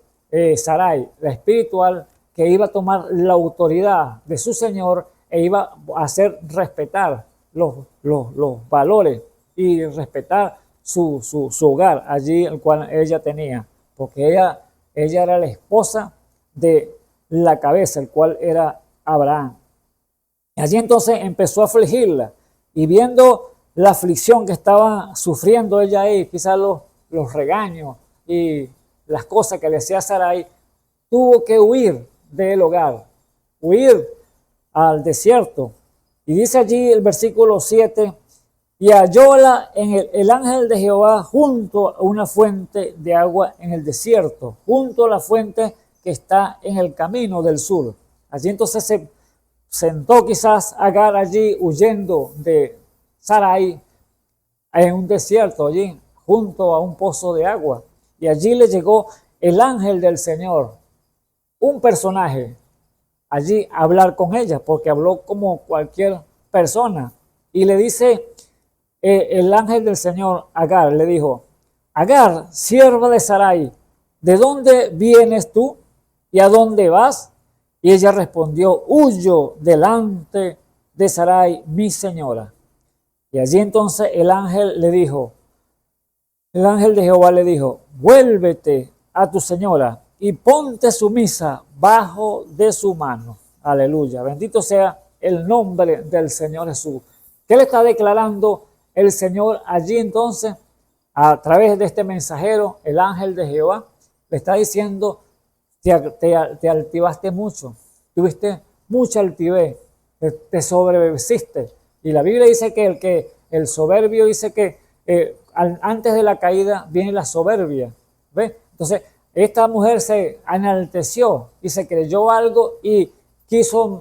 Sarai, la espiritual, que iba a tomar la autoridad de su Señor e iba a hacer respetar los valores y respetar su hogar allí, el cual ella tenía, porque ella era la esposa de la cabeza, el cual era Abraham. Y allí entonces empezó a afligirla y viendo la aflicción que estaba sufriendo ella ahí, quizás los regaños y las cosas que le hacía Sarai, tuvo que huir del hogar, huir al desierto. Y dice allí el versículo 7, y hallóla en el ángel de Jehová junto a una fuente de agua en el desierto, junto a la fuente que está en el camino del sur. Allí entonces se sentó quizás Agar allí huyendo de Sarai en un desierto, allí junto a un pozo de agua. Y allí le llegó el ángel del Señor, un personaje, allí a hablar con ella, porque habló como cualquier persona. Y le dice el ángel del Señor, Agar, le dijo, Agar, sierva de Sarai, ¿de dónde vienes tú y a dónde vas? Y ella respondió, huyo delante de Sarai, mi señora. Y allí entonces el ángel de Jehová le dijo, vuélvete a tu señora y ponte sumisa bajo de su mano. Aleluya. Bendito sea el nombre del Señor Jesús. ¿Qué le está declarando el Señor allí entonces? A través de este mensajero, el ángel de Jehová, le está diciendo, te altivaste mucho, tuviste mucha altivez, te sobreviviste. Y la Biblia dice que el soberbio dice que antes de la caída viene la soberbia. ¿Ves? Entonces, esta mujer se enalteció y se creyó algo y quiso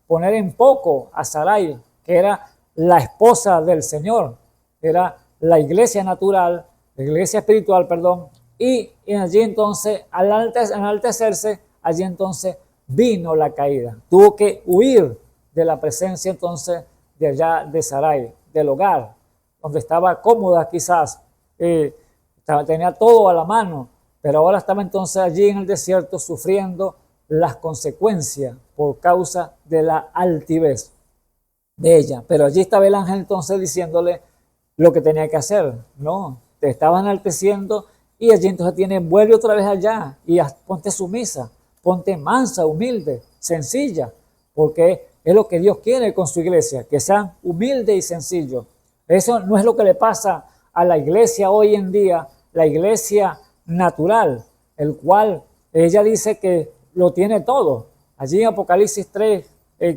poner en poco a Sarai, que era la esposa del Señor, era la iglesia natural, la iglesia espiritual, perdón, y allí entonces, al enaltecerse, allí entonces vino la caída. Tuvo que huir de la presencia entonces de allá de Sarai, del hogar, donde estaba cómoda quizás, tenía todo a la mano, pero ahora estaba entonces allí en el desierto sufriendo las consecuencias por causa de la altivez de ella. Pero allí estaba el ángel entonces diciéndole lo que tenía que hacer. No, te estaban enalteciendo y allí entonces vuelve otra vez allá y ponte sumisa, ponte mansa, humilde, sencilla, porque es lo que Dios quiere con su iglesia, que sean humildes y sencillos. Eso no es lo que le pasa a la iglesia hoy en día, la iglesia natural, el cual ella dice que lo tiene todo. Allí en Apocalipsis 3,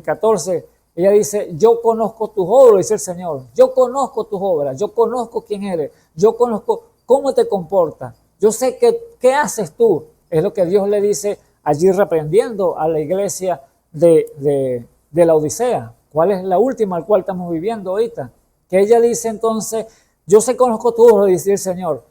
14, ella dice, yo conozco tus obras, dice el Señor, yo conozco tus obras, yo conozco quién eres, yo conozco cómo te comportas, yo sé qué haces tú. Es lo que Dios le dice allí reprendiendo a la iglesia de la Odisea. ¿Cuál es la última al cual estamos viviendo ahorita? Que ella dice entonces, yo sé, conozco tu obra, dice el Señor,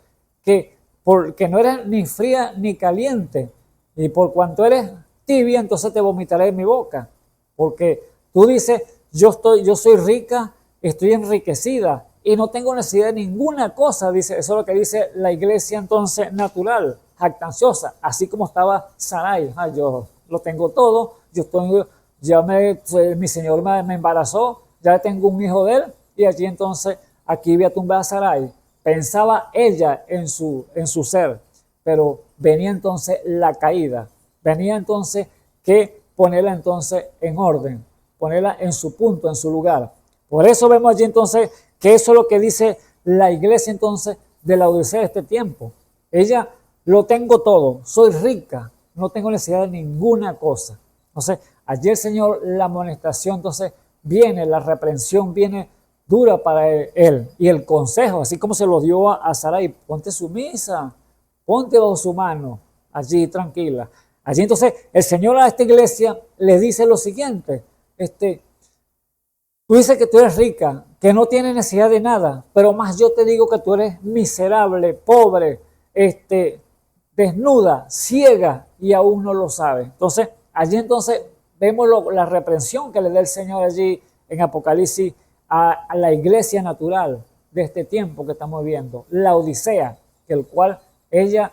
que porque no eres ni fría ni caliente, y por cuanto eres tibia, entonces te vomitaré en mi boca. Porque tú dices, yo soy rica, estoy enriquecida y no tengo necesidad de ninguna cosa, dice, eso es lo que dice la iglesia entonces natural, jactanciosa, así como estaba Sarai. Yo lo tengo todo, mi Señor me embarazó, ya tengo un hijo de él, y allí entonces aquí voy a tumbar a Sarai. Pensaba ella en su ser, pero venía entonces la caída, venía entonces que ponerla entonces en orden, ponerla en su punto, en su lugar. Por eso vemos allí entonces que eso es lo que dice la iglesia entonces de la Odisea de este tiempo. Ella, lo tengo todo, soy rica, no tengo necesidad de ninguna cosa. Entonces, allí el Señor, la amonestación, entonces viene, la reprensión viene dura para él. Y el consejo, así como se lo dio a Sarai, ponte sumisa, ponte bajo su mano, allí tranquila. Allí entonces el Señor a esta iglesia le dice lo siguiente, tú dices que tú eres rica, que no tienes necesidad de nada, pero más yo te digo que tú eres miserable, pobre, desnuda, ciega y aún no lo sabes. Entonces, allí entonces vemos la reprensión que le da el Señor allí en Apocalipsis a la iglesia natural de este tiempo que estamos viendo, la Odisea, el cual ella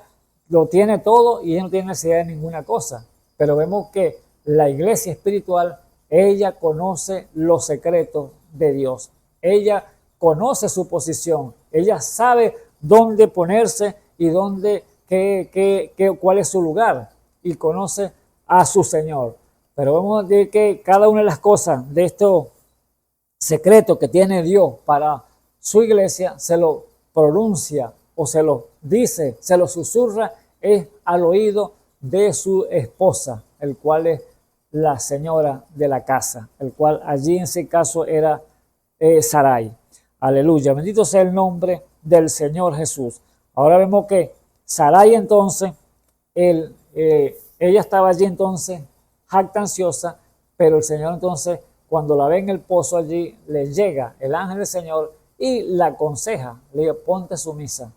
lo tiene todo y ella no tiene necesidad de ninguna cosa. Pero vemos que la iglesia espiritual, ella conoce los secretos de Dios. Ella conoce su posición. Ella sabe dónde ponerse y cuál es su lugar. Y conoce a su Señor. Pero vemos que cada una de las cosas de estos secretos que tiene Dios para su iglesia se lo pronuncia o se lo dice, se lo susurra es al oído de su esposa, el cual es la señora de la casa, el cual allí en ese caso era Sarai. Aleluya, bendito sea el nombre del Señor Jesús. Ahora vemos que Sarai entonces, ella estaba allí entonces jactanciosa, pero el Señor entonces cuando la ve en el pozo allí, le llega el ángel del Señor y la aconseja, le dice, ponte sumisa,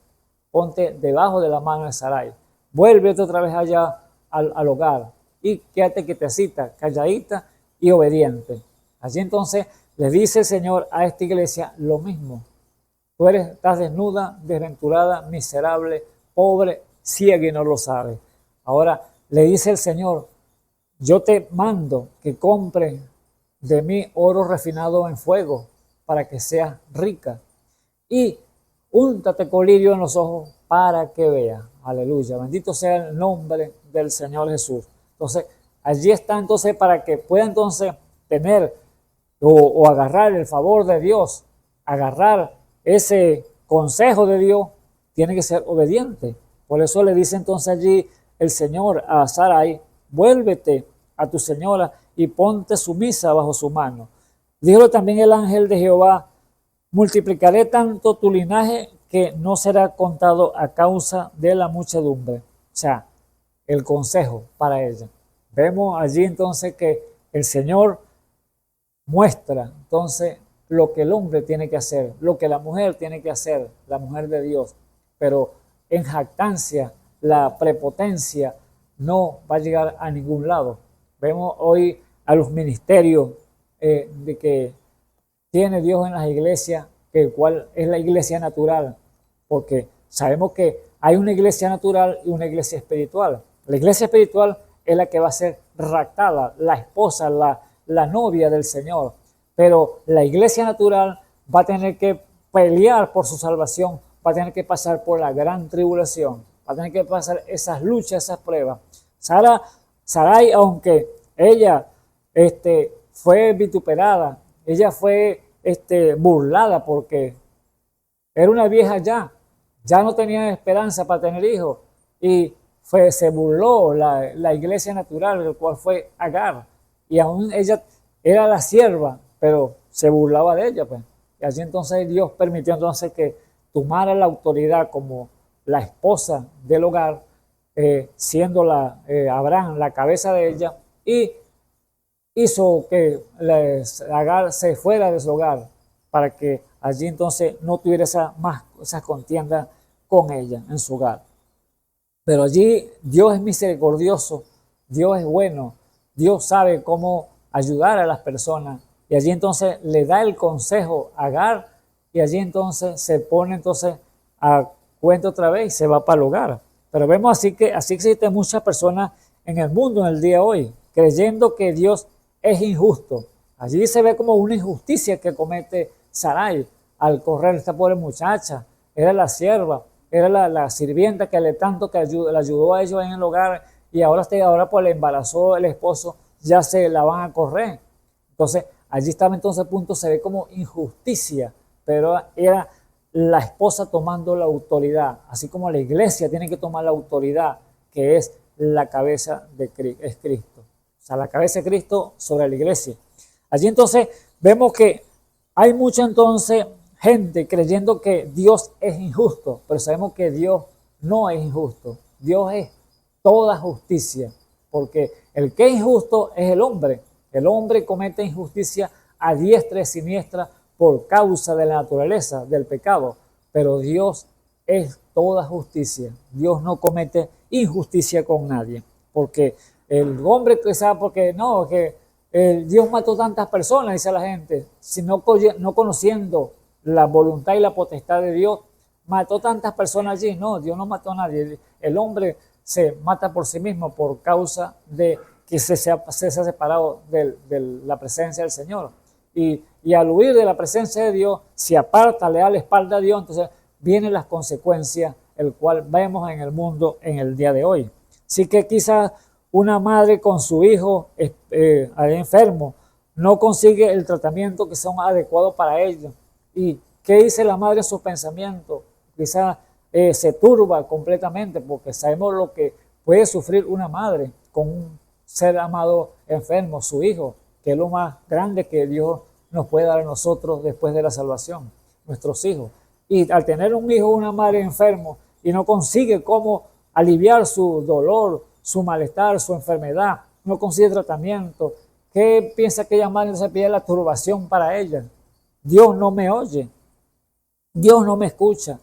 ponte debajo de la mano de Sarai, vuélvete otra vez allá al hogar y quédate quietecita, calladita y obediente. Allí entonces le dice el Señor a esta iglesia lo mismo. Tú estás desnuda, desventurada, miserable, pobre, ciega y no lo sabes. Ahora le dice el Señor, yo te mando que compres de mí oro refinado en fuego para que seas rica y úntate colirio en los ojos para que veas. Aleluya, bendito sea el nombre del Señor Jesús. Entonces, allí está entonces para que pueda entonces tener o agarrar el favor de Dios, agarrar ese consejo de Dios, tiene que ser obediente. Por eso le dice entonces allí el Señor a Sarai, vuélvete a tu señora y ponte sumisa bajo su mano. Dijo también el ángel de Jehová, multiplicaré tanto tu linaje que no será contado a causa de la muchedumbre. O sea, el consejo para ella. Vemos allí entonces que el Señor muestra entonces lo que el hombre tiene que hacer, lo que la mujer tiene que hacer, la mujer de Dios. Pero en jactancia, la prepotencia no va a llegar a ningún lado. Vemos hoy a los ministerios de que tiene Dios en las iglesias, que cuál es la iglesia natural, porque sabemos que hay una iglesia natural y una iglesia espiritual. La iglesia espiritual es la que va a ser raptada, la esposa, la novia del Señor. Pero la iglesia natural va a tener que pelear por su salvación, va a tener que pasar por la gran tribulación, va a tener que pasar esas luchas, esas pruebas. Sarai, aunque ella fue vituperada, ella fue burlada porque era una vieja ya no tenía esperanza para tener hijos y se burló la iglesia natural, el cual fue Agar, y aún ella era la sierva, pero se burlaba de ella, pues. Y así entonces Dios permitió entonces que tomara la autoridad como la esposa del hogar, siendo Abraham la cabeza de ella, y hizo que Agar se fuera de su hogar para que allí entonces no tuviera esas contiendas con ella en su hogar. Pero allí Dios es misericordioso, Dios es bueno, Dios sabe cómo ayudar a las personas, y allí entonces le da el consejo a Agar, y allí entonces se pone entonces a cuenta otra vez y se va para el hogar. Pero vemos así existen muchas personas en el mundo en el día de hoy, creyendo que Dios es injusto. Allí se ve como una injusticia que comete Sarai al correr esta pobre muchacha. Era la sierva, era la sirvienta que le ayudó a ellos en el hogar, y ahora pues le embarazó el esposo, ya se la van a correr. Entonces allí estaba entonces el punto, se ve como injusticia, pero era la esposa tomando la autoridad, así como la iglesia tiene que tomar la autoridad, que es la cabeza de Cristo. O sea, la cabeza de Cristo sobre la iglesia. Allí entonces vemos que hay mucha entonces gente creyendo que Dios es injusto, pero sabemos que Dios no es injusto. Dios es toda justicia, porque el que es injusto es el hombre. El hombre comete injusticia a diestra y siniestra por causa de la naturaleza, del pecado, pero Dios es toda justicia. Dios no comete injusticia con nadie, porque el hombre quizá porque no, que Dios mató tantas personas, dice la gente, si no conociendo la voluntad y la potestad de Dios, mató tantas personas allí. No, Dios no mató a nadie. El hombre se mata por sí mismo por causa de que se ha separado de la presencia del Señor. Y al huir de la presencia de Dios, se aparta, le da la espalda a Dios, entonces vienen las consecuencias, el cual vemos en el mundo en el día de hoy. Así que quizás una madre con su hijo enfermo no consigue el tratamiento que son adecuados para ellos. ¿Y qué dice la madre en sus pensamientos? Quizás se turba completamente, porque sabemos lo que puede sufrir una madre con un ser amado enfermo, su hijo, que es lo más grande que Dios nos puede dar a nosotros después de la salvación, nuestros hijos. Y al tener un hijo o una madre enfermo y no consigue cómo aliviar su dolor, su malestar, su enfermedad, no consigue tratamiento, ¿qué piensa aquella madre? Se pide la turbación para ella. Dios no me oye, Dios no me escucha,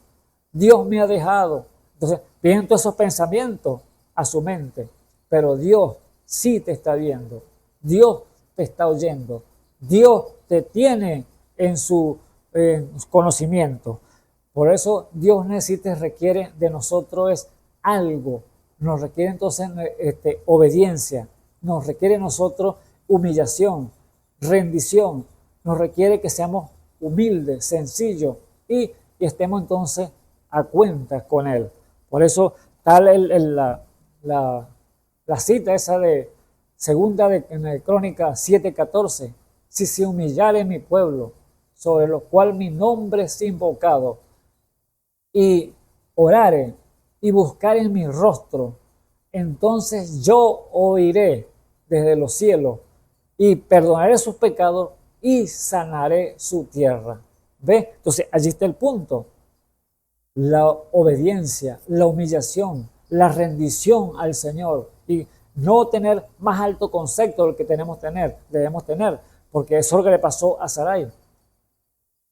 Dios me ha dejado. Entonces vienen todos esos pensamientos a su mente, pero Dios sí te está viendo, Dios te está oyendo, Dios te tiene en su conocimiento. Por eso Dios requiere de nosotros algo, nos requiere entonces obediencia, nos requiere de nosotros humillación, rendición, nos requiere que seamos humildes, sencillos y estemos entonces a cuenta con Él. Por eso tal la cita esa de segunda en Crónicas 7:14, si se humillare mi pueblo, sobre lo cual mi nombre es invocado, y orare y buscare en mi rostro, entonces yo oiré desde los cielos y perdonaré sus pecados y sanaré su tierra. ¿Ve? Entonces allí está el punto. La obediencia, la humillación, la rendición al Señor y no tener más alto concepto del que debemos tener, porque eso es lo que le pasó a Sarai.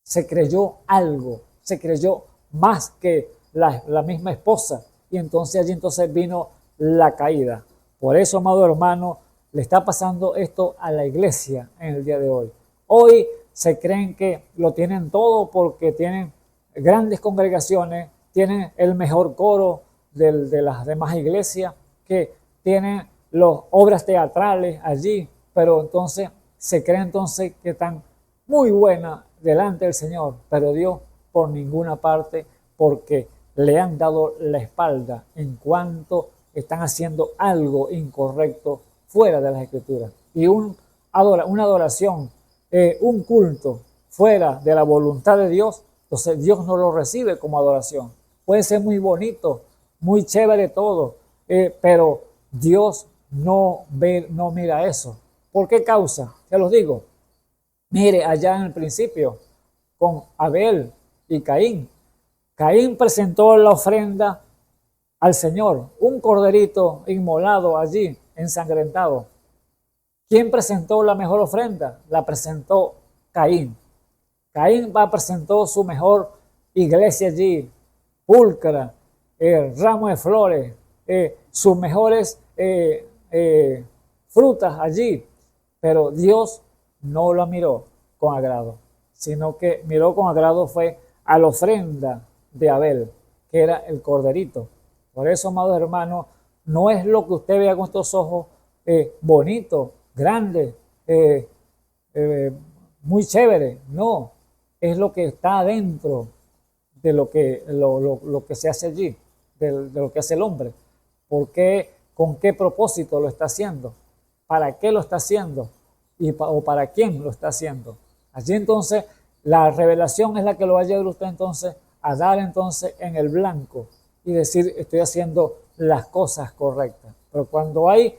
Se creyó algo, se creyó más que la misma esposa, y entonces allí vino la caída. Por eso, amado hermano, le está pasando esto a la iglesia en el día de hoy. Hoy se creen que lo tienen todo porque tienen grandes congregaciones, tienen el mejor coro de las demás iglesias, que tienen las obras teatrales allí, pero entonces se cree entonces que están muy buenas delante del Señor, pero Dios por ninguna parte, porque le han dado la espalda en cuanto están haciendo algo incorrecto fuera de las Escrituras. Y una adoración, un culto fuera de la voluntad de Dios, entonces Dios no lo recibe como adoración. Puede ser muy bonito, muy chévere todo, pero Dios no mira eso. ¿Por qué causa? Ya los digo. Mire, allá en el principio, con Abel y Caín. Caín presentó la ofrenda al Señor, un corderito inmolado allí, ensangrentado. ¿Quién presentó la mejor ofrenda? La presentó Caín. Caín presentó su mejor iglesia allí, pulcra, ramo de flores, sus mejores frutas allí. Pero Dios no la miró con agrado, sino que miró con agrado fue a la ofrenda de Abel, que era el corderito. Por eso, amados hermanos, no es lo que usted vea con estos ojos bonito, grande, muy chévere, no, es lo que está adentro de lo que se hace allí, de lo que hace el hombre. ¿Por qué? ¿Con qué propósito lo está haciendo? ¿Para qué lo está haciendo? ¿O para quién lo está haciendo? Allí entonces la revelación es la que lo va a llevar usted entonces a dar entonces en el blanco y decir estoy haciendo las cosas correctas. Pero cuando hay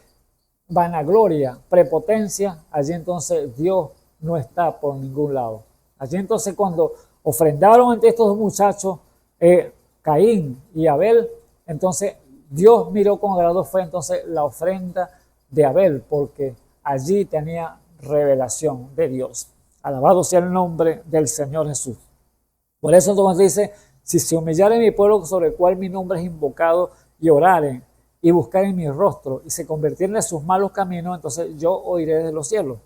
vanagloria, prepotencia, allí entonces Dios no está por ningún lado. Allí entonces cuando ofrendaron ante estos dos muchachos, Caín y Abel, entonces Dios miró con agrado fue entonces la ofrenda de Abel, porque allí tenía revelación de Dios. Alabado sea el nombre del Señor Jesús. Por eso entonces dice, si se humillare mi pueblo sobre el cual mi nombre es invocado y oraren y buscaren mi rostro y se convirtieren en sus malos caminos, entonces yo oiré desde los cielos,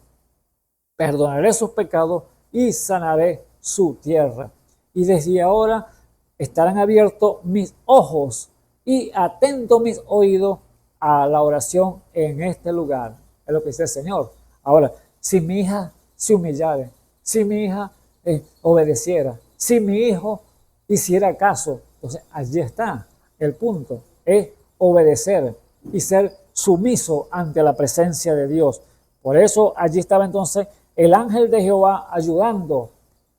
perdonaré sus pecados y sanaré su tierra. Y desde ahora estarán abiertos mis ojos y atentos mis oídos a la oración en este lugar. Es lo que dice el Señor. Ahora, si mi hija se humillare, si mi hija obedeciera, si mi hijo hiciera caso, entonces allí está el punto, es obedecer y ser sumiso ante la presencia de Dios. Por eso allí estaba entonces el ángel de Jehová ayudando,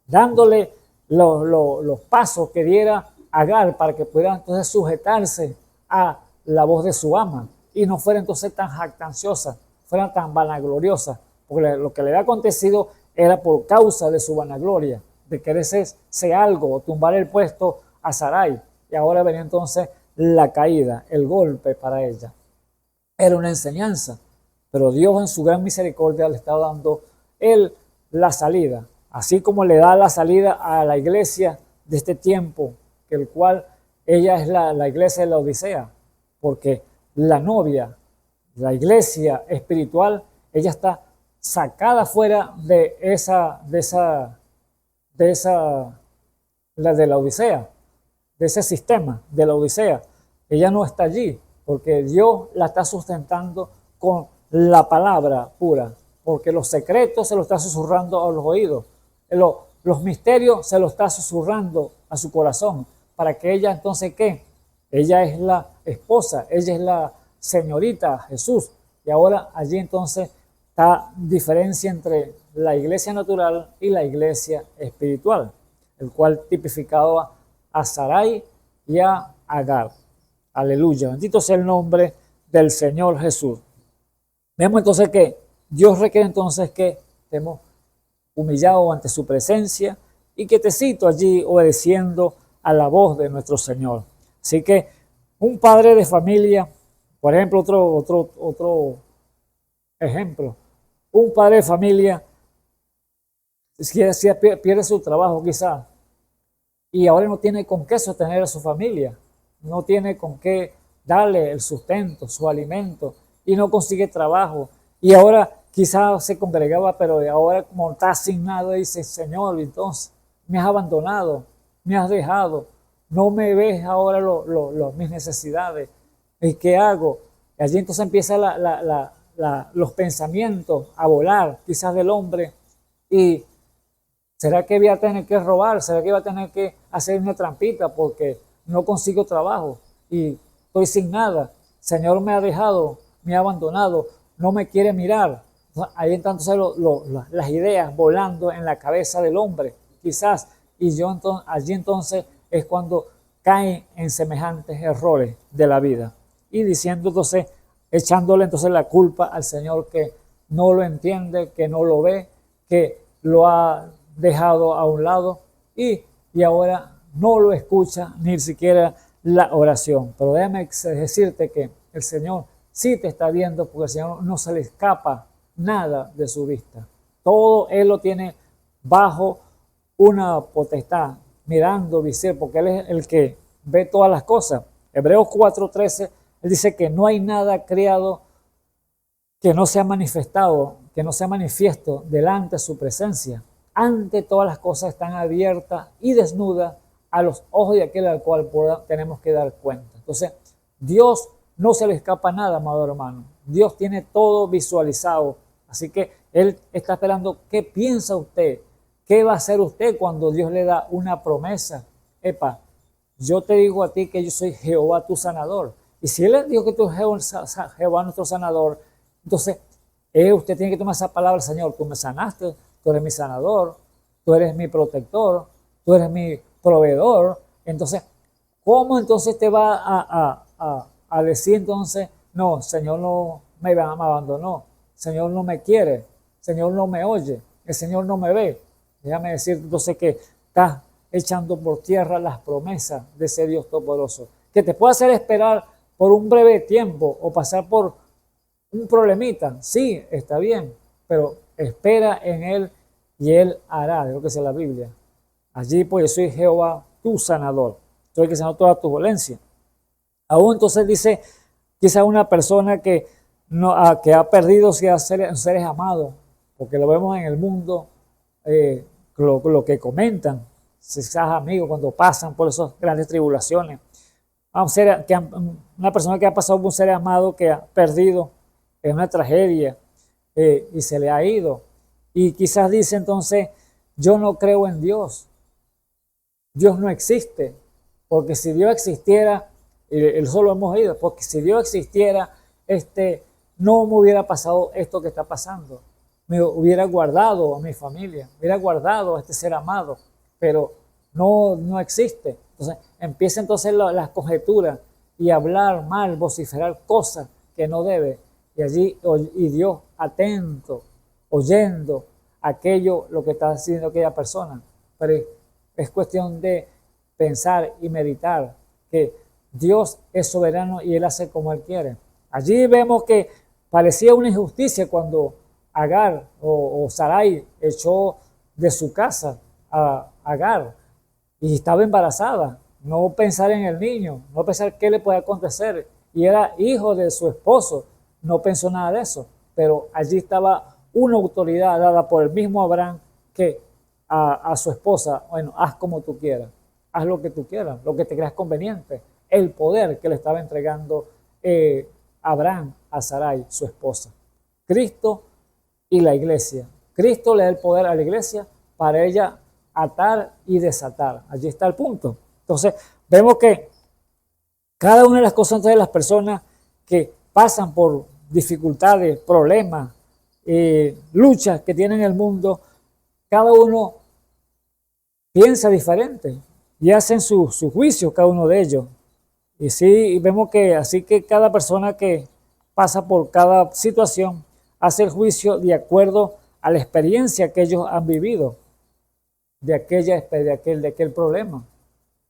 dándole los pasos que diera Agar para que pudiera entonces sujetarse a la voz de su ama y no fuera entonces tan jactanciosa, fuera tan vanagloriosa, porque lo que le había acontecido era por causa de su vanagloria, de querer ser algo, tumbar el puesto a Sarai, y ahora venía entonces la caída, el golpe para ella. Era una enseñanza, pero Dios en su gran misericordia le estaba dando él la salida, así como le da la salida a la iglesia de este tiempo, que el cual ella es la iglesia de la Odisea, porque la novia, la iglesia espiritual, ella está sacada fuera de la Odisea, de ese sistema de la Odisea. Ella no está allí, porque Dios la está sustentando con la palabra pura, porque los secretos se los está susurrando a los oídos, los misterios se los está susurrando a su corazón, para que ella entonces, ¿qué? Ella es la esposa, ella es la señorita Jesús, y ahora allí entonces está diferencia entre la iglesia natural y la iglesia espiritual, el cual tipificaba a Sarai y a Agar. Aleluya, bendito sea el nombre del Señor Jesús. Vemos entonces que Dios requiere entonces que estemos humillados ante su presencia y que te cito allí obedeciendo a la voz de nuestro Señor. Así que un padre de familia, por ejemplo, otro ejemplo, un padre de familia si pierde su trabajo quizás y ahora no tiene con qué sostener a su familia, no tiene con qué darle el sustento, su alimento y no consigue trabajo y ahora quizás se congregaba, pero ahora como está asignado dice, Señor, entonces me has abandonado, me has dejado, no me ves ahora mis necesidades. ¿Y qué hago? Y allí entonces empiezan los pensamientos a volar, quizás del hombre, y ¿será que voy a tener que robar? ¿Será que voy a tener que hacer una trampita porque no consigo trabajo y estoy sin nada? Señor me ha dejado, me ha abandonado, no me quiere mirar. Ahí están entonces las ideas volando en la cabeza del hombre, quizás. Y allí entonces es cuando caen en semejantes errores de la vida. Y diciendo entonces, echándole entonces la culpa al Señor que no lo entiende, que no lo ve, que lo ha dejado a un lado y ahora no lo escucha ni siquiera la oración. Pero déjame decirte que el Señor sí te está viendo, porque el Señor no se le escapa nada de su vista. Todo Él lo tiene bajo una potestad, mirando, visible, porque Él es el que ve todas las cosas. Hebreos 4:13, Él dice que no hay nada creado que no sea manifestado, que no sea manifiesto delante de su presencia. Ante todas las cosas están abiertas y desnudas a los ojos de aquel al cual tenemos que dar cuenta. Entonces, Dios no se le escapa nada, amado hermano. Dios tiene todo visualizado. Así que Él está esperando qué piensa usted, qué va a hacer usted cuando Dios le da una promesa. Epa, yo te digo a ti que yo soy Jehová tu sanador. Y si Él le dijo que tú eres Jehová nuestro sanador, entonces usted tiene que tomar esa palabra, Señor, tú me sanaste, tú eres mi sanador, tú eres mi protector, tú eres mi proveedor. Entonces, ¿cómo entonces te va a decir entonces, no, Señor no me abandonó, Señor no me quiere, Señor no me oye, el Señor no me ve? Déjame decir entonces que estás echando por tierra las promesas de ese Dios todopoderoso, que te puede hacer esperar por un breve tiempo o pasar por un problemita. Sí, está bien, pero espera en Él y Él hará, de lo que dice la Biblia. Allí pues yo soy Jehová tu sanador, soy el que sanó toda tu dolencia. Aún entonces dice, quizá una persona que ha perdido seres amados, porque lo vemos en el mundo, lo que comentan, quizás amigos cuando pasan por esas grandes tribulaciones. Una persona que ha pasado por un ser amado que ha perdido en una tragedia y se le ha ido. Y quizás dice entonces, yo no creo en Dios. Dios no existe. Porque si Dios existiera, el solo hemos ido, porque si Dios existiera, no me hubiera pasado esto que está pasando. Me hubiera guardado a mi familia, hubiera guardado a este ser amado, pero no existe. Entonces empieza entonces las conjeturas y hablar mal, vociferar cosas que no debe. Y Dios atento, oyendo lo que está haciendo aquella persona. Pero es cuestión de pensar y meditar que Dios es soberano y Él hace como Él quiere. Allí vemos que parecía una injusticia cuando Agar o Sarai echó de su casa a Agar y estaba embarazada. No pensar en el niño, no pensar qué le puede acontecer. Y era hijo de su esposo. No pensó nada de eso. Pero allí estaba una autoridad dada por el mismo Abraham que a su esposa, bueno, haz como tú quieras. Haz lo que tú quieras, lo que te creas conveniente. El poder que le estaba entregando Abraham a Sarai, su esposa. Cristo y la iglesia. Cristo le da el poder a la iglesia para ella atar y desatar. Allí está el punto. Entonces, vemos que cada una de las cosas de las personas que pasan por dificultades, problemas, luchas que tienen el mundo, cada uno piensa diferente y hacen su juicio cada uno de ellos. Y sí, vemos que así que cada persona que pasa por cada situación hace el juicio de acuerdo a la experiencia que ellos han vivido de aquel problema.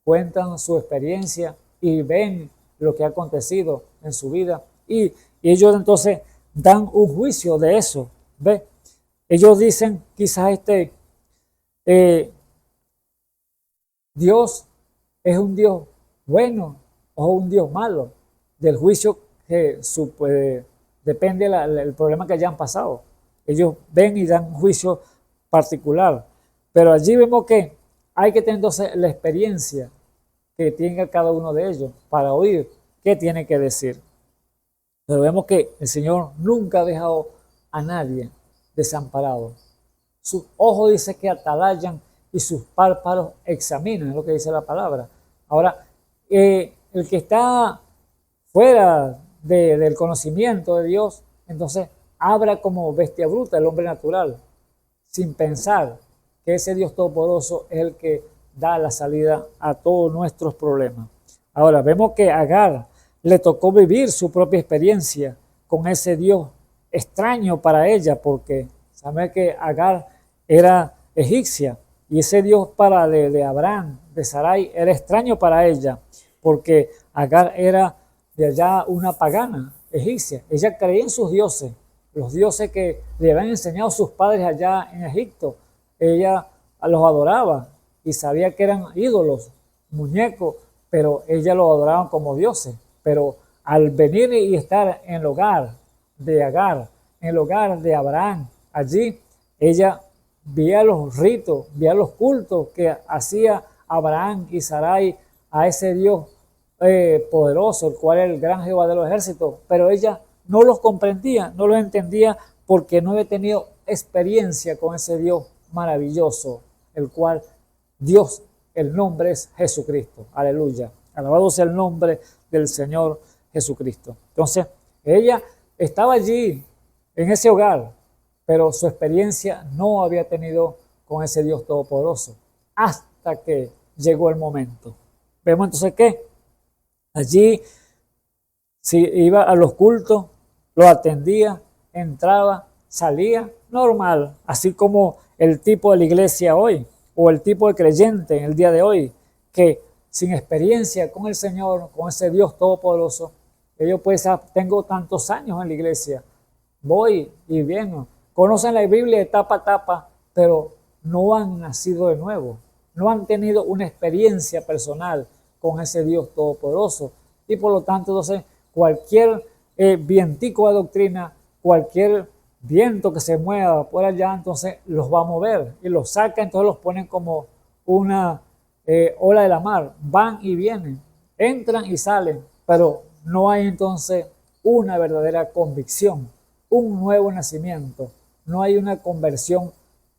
Cuentan su experiencia y ven lo que ha acontecido en su vida y ellos entonces dan un juicio de eso. ¿Ve? Ellos dicen quizás Dios es un Dios bueno o un Dios malo. Del juicio que depende el problema que hayan pasado. Ellos ven y dan un juicio particular. Pero allí vemos que hay que tener entonces la experiencia que tenga cada uno de ellos para oír qué tiene que decir. Pero vemos que el Señor nunca ha dejado a nadie desamparado. Sus ojos dice que atalayan y sus párpados examinan, es lo que dice la palabra. Ahora, el que está fuera del conocimiento de Dios, entonces habla como bestia bruta, el hombre natural, sin pensar que ese Dios todopoderoso es el que da la salida a todos nuestros problemas. Ahora, vemos que a Agar le tocó vivir su propia experiencia con ese Dios extraño para ella, porque sabe que Agar era egipcia y ese Dios de Abraham, de Sarai, era extraño para ella, porque Agar era de allá una pagana egipcia. Ella creía en sus dioses, los dioses que le habían enseñado sus padres allá en Egipto. Ella los adoraba y sabía que eran ídolos, muñecos, pero ella los adoraban como dioses. Pero al venir y estar en el hogar de Agar, en el hogar de Abraham, allí ella veía los ritos, veía los cultos que hacía Abraham y Sarai a ese Dios poderoso, el cual es el gran Jehová de los ejércitos, pero ella no los comprendía, no los entendía porque no había tenido experiencia con ese Dios maravilloso, el cual Dios, el nombre es Jesucristo. Aleluya. Alabado sea el nombre del Señor Jesucristo. Entonces, ella estaba allí en ese hogar, pero su experiencia no había tenido con ese Dios todopoderoso hasta que llegó el momento. Vemos entonces que allí si iba a los cultos, lo atendía, entraba, salía, normal, así como el tipo de la iglesia hoy o el tipo de creyente en el día de hoy, que sin experiencia con el Señor, con ese Dios todopoderoso, ellos pues tengo tantos años en la iglesia, voy y vengo, conocen la Biblia de tapa a tapa, pero no han nacido de nuevo, no han tenido una experiencia personal con ese Dios todopoderoso y por lo tanto entonces cualquier vientico de doctrina, cualquier viento que se mueva por allá, entonces los va a mover y los saca, entonces los ponen como una ola de la mar, van y vienen, entran y salen, pero no hay entonces una verdadera convicción, un nuevo nacimiento, no hay una conversión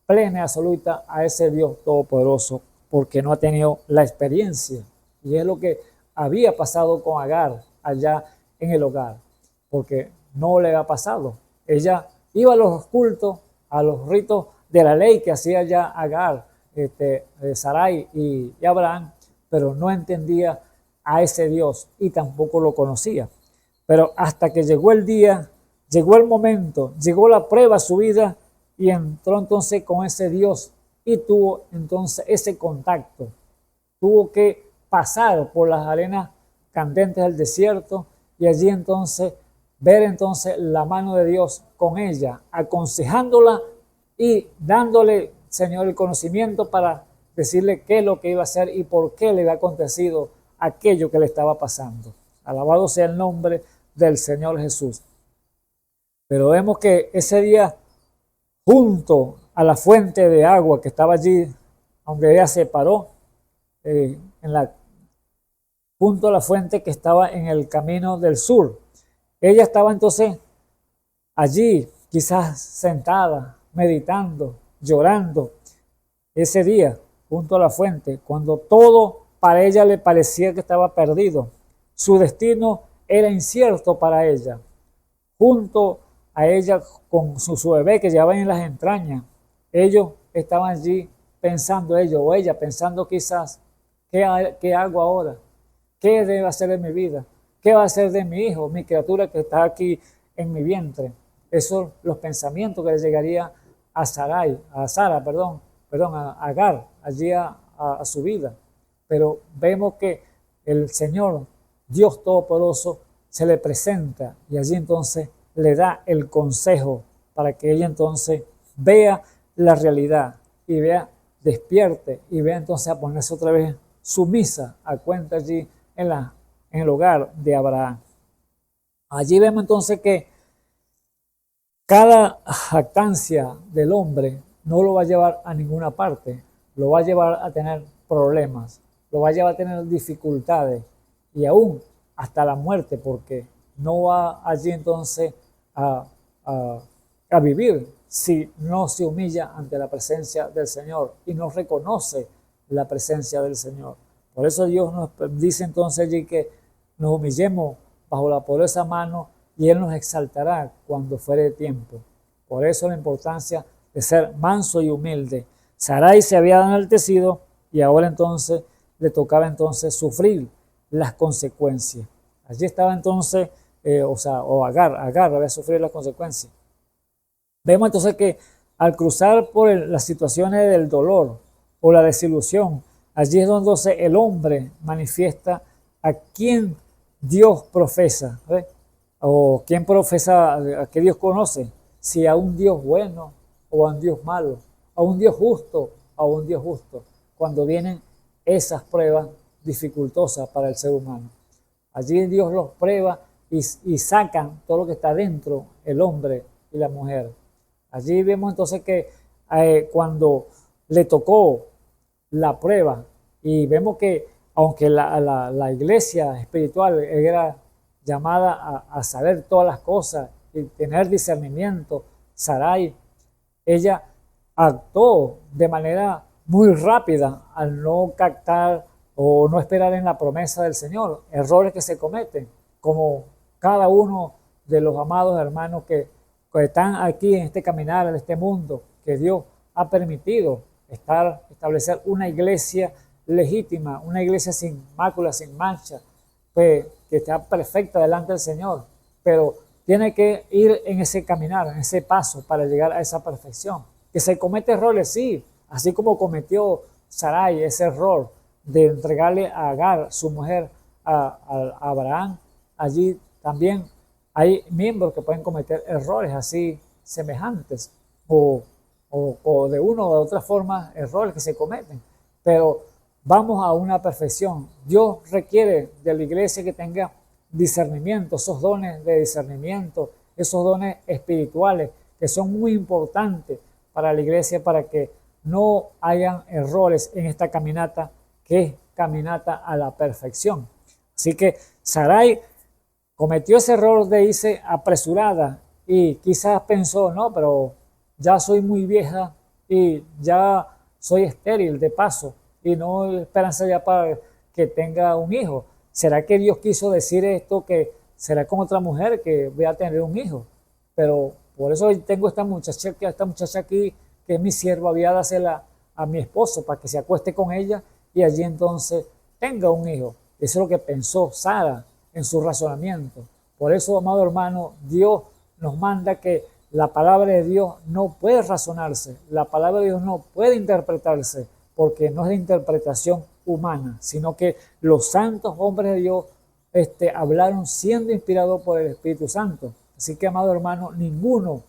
plena y absoluta a ese Dios todopoderoso, porque no ha tenido la experiencia. Y es lo que había pasado con Agar allá en el hogar, porque no le ha pasado. Ella iba a los cultos, a los ritos de la ley que hacía ya Agar, Sarai y Abraham, pero no entendía a ese Dios y tampoco lo conocía. Pero hasta que llegó el día, llegó el momento, llegó la prueba a su vida y entró entonces con ese Dios y tuvo entonces ese contacto. Tuvo que pasar por las arenas candentes del desierto y allí entonces ver entonces la mano de Dios con ella, aconsejándola y dándole, Señor, el conocimiento para decirle qué es lo que iba a hacer y por qué le había acontecido aquello que le estaba pasando. Alabado sea el nombre del Señor Jesús. Pero vemos que ese día, junto a la fuente de agua que estaba allí, donde ella se paró, junto a la fuente que estaba en el camino del sur. Ella estaba entonces allí, quizás sentada, meditando, llorando, ese día, junto a la fuente, cuando todo para ella le parecía que estaba perdido. Su destino era incierto para ella. Junto a ella, con su bebé que llevaba en las entrañas, ellos estaban allí pensando, ellos o ella pensando quizás, ¿qué hago ahora? ¿Qué debe hacer de mi vida? ¿Qué va a hacer de mi hijo, mi criatura que está aquí en mi vientre? Esos son los pensamientos que le llegaría a Sarai, a Agar, allí a su vida. Pero vemos que el Señor, Dios Todopoderoso, se le presenta y allí entonces le da el consejo para que ella entonces vea la realidad y vea, despierte y vea entonces a ponerse otra vez sumisa a cuenta allí en el hogar de Abraham. Allí vemos entonces que cada jactancia del hombre no lo va a llevar a ninguna parte, lo va a llevar a tener problemas, lo va a llevar a tener dificultades y aún hasta la muerte, porque no va allí entonces a vivir si no se humilla ante la presencia del Señor y no reconoce la presencia del Señor. Por eso Dios nos dice entonces allí que nos humillemos bajo la poderosa mano y Él nos exaltará cuando fuere tiempo. Por eso la importancia de ser manso y humilde. Sarai se había enaltecido y ahora entonces le tocaba entonces sufrir las consecuencias. Allí estaba entonces, Agar había sufrido las consecuencias. Vemos entonces que al cruzar por las situaciones del dolor o la desilusión, allí es donde el hombre manifiesta a quién Dios profesa, ¿ves? O quién profesa a qué Dios conoce, si a un Dios bueno o a un Dios malo, a un Dios justo o a un Dios justo, cuando vienen esas pruebas dificultosas para el ser humano. Allí Dios los prueba y sacan todo lo que está dentro, el hombre y la mujer. Allí vemos entonces que cuando le tocó la prueba, y vemos que aunque la iglesia espiritual era llamada a saber todas las cosas y tener discernimiento, Sarai, ella actuó de manera muy rápida al no captar o no esperar en la promesa del Señor, errores que se cometen, como cada uno de los amados hermanos que están aquí en este caminar, en este mundo, que Dios ha permitido establecer una iglesia legítima, una iglesia sin mácula, sin mancha, pues, que está perfecta delante del Señor, pero tiene que ir en ese caminar, en ese paso para llegar a esa perfección. Que se comete errores, sí, así como cometió Sarai ese error de entregarle a Agar, su mujer, a Abraham. Allí también hay miembros que pueden cometer errores así semejantes o de una o de otra forma errores que se cometen, pero vamos a una perfección. Dios requiere de la iglesia que tenga discernimiento, esos dones de discernimiento, esos dones espirituales que son muy importantes para la iglesia para que no hayan errores en esta caminata que es caminata a la perfección. Así que Sarai cometió ese error de irse apresurada y quizás pensó, no, pero ya soy muy vieja y ya soy estéril de paso y no hay esperanza ya para que tenga un hijo. ¿Será que Dios quiso decir esto, que será con otra mujer que voy a tener un hijo? Pero por eso tengo esta muchacha aquí, que es mi sierva, voy a dársela a mi esposo para que se acueste con ella y allí entonces tenga un hijo. Eso es lo que pensó Sara en su razonamiento. Por eso, amado hermano, Dios nos manda que la palabra de Dios no puede razonarse, la palabra de Dios no puede interpretarse, porque no es de interpretación humana, sino que los santos hombres de Dios hablaron siendo inspirados por el Espíritu Santo. Así que, amado hermano, ningún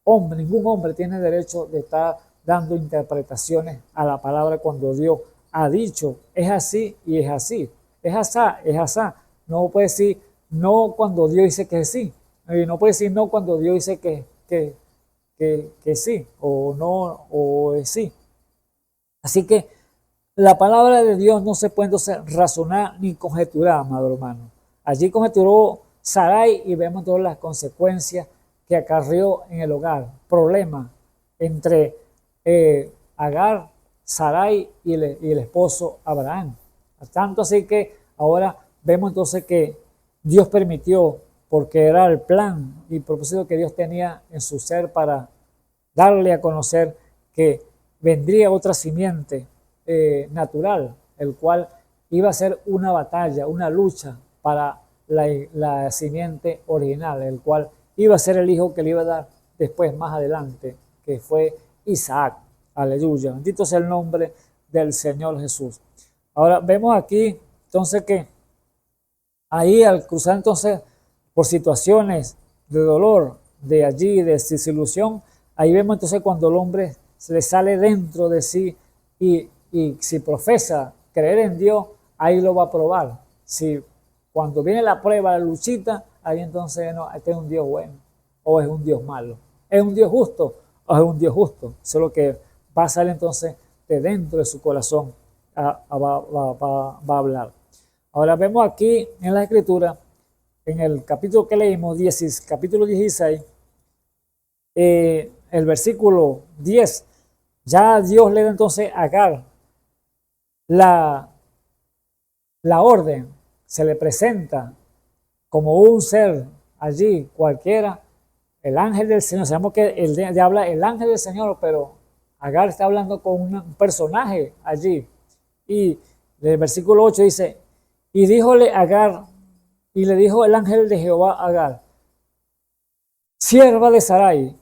hombre tiene derecho de estar dando interpretaciones a la palabra cuando Dios ha dicho, es así y es así, es asá, es asá. No puede decir no cuando Dios dice que sí, y no puede decir no cuando Dios dice que sí, o no, o es sí. Así que la palabra de Dios no se puede entonces razonar ni conjeturar, amado hermano. Allí conjeturó Sarai y vemos todas las consecuencias que acarreó en el hogar. Problemas entre Agar, Sarai y el esposo Abraham. Tanto así que ahora vemos entonces que Dios permitió, porque era el plan y propósito que Dios tenía en su ser para darle a conocer que vendría otra simiente natural, el cual iba a ser una batalla, una lucha para la simiente original, el cual iba a ser el hijo que le iba a dar después más adelante, que fue Isaac. Aleluya, bendito sea el nombre del Señor Jesús. Ahora vemos aquí entonces que ahí al cruzar entonces por situaciones de dolor, de allí, de desilusión, ahí vemos entonces cuando el hombre se le sale dentro de sí y si profesa creer en Dios, ahí lo va a probar. Si cuando viene la prueba, la luchita, ahí entonces no, este es un Dios bueno o es un Dios malo. ¿Es un Dios justo o es un Dios justo? Eso es lo que va a salir entonces de dentro de su corazón, va a hablar. Ahora vemos aquí en la Escritura en el capítulo que leímos, capítulo 16, el versículo 10, ya Dios le da entonces a Agar la orden, se le presenta como un ser allí cualquiera, el ángel del Señor. Sabemos que habla el ángel del Señor, pero Agar está hablando con un personaje allí. Y el versículo 8 dice, y díjole Agar, y le dijo el ángel de Jehová a Agar, sierva de Sarai,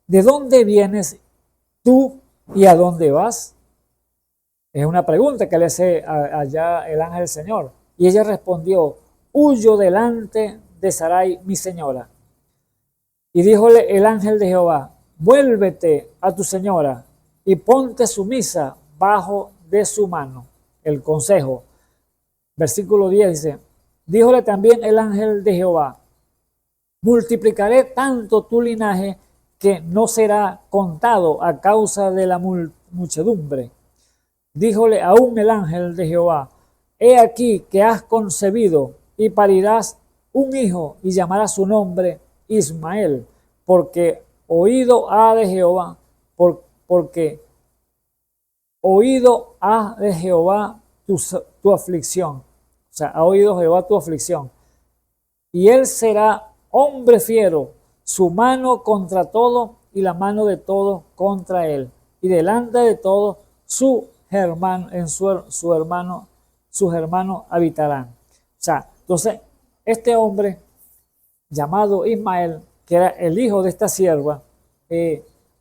¿de dónde vienes tú y a dónde vas? Es una pregunta que le hace allá el ángel del Señor. Y ella respondió, huyo delante de Sarai, mi señora. Y díjole el ángel de Jehová, vuélvete a tu señora y ponte sumisa bajo de su mano. El consejo. Versículo 10 dice, díjole también el ángel de Jehová, multiplicaré tanto tu linaje que no será contado a causa de la muchedumbre. Díjole aún el ángel de Jehová, he aquí que has concebido y parirás un hijo y llamarás su nombre Ismael, porque oído ha de Jehová, porque oído ha de Jehová tu aflicción. O sea, ha oído Jehová tu aflicción. Y él será hombre fiero, su mano contra todo y la mano de todo contra él. Y delante de todo sus hermanos habitarán. O sea, entonces, este hombre llamado Ismael, que era el hijo de esta sierva,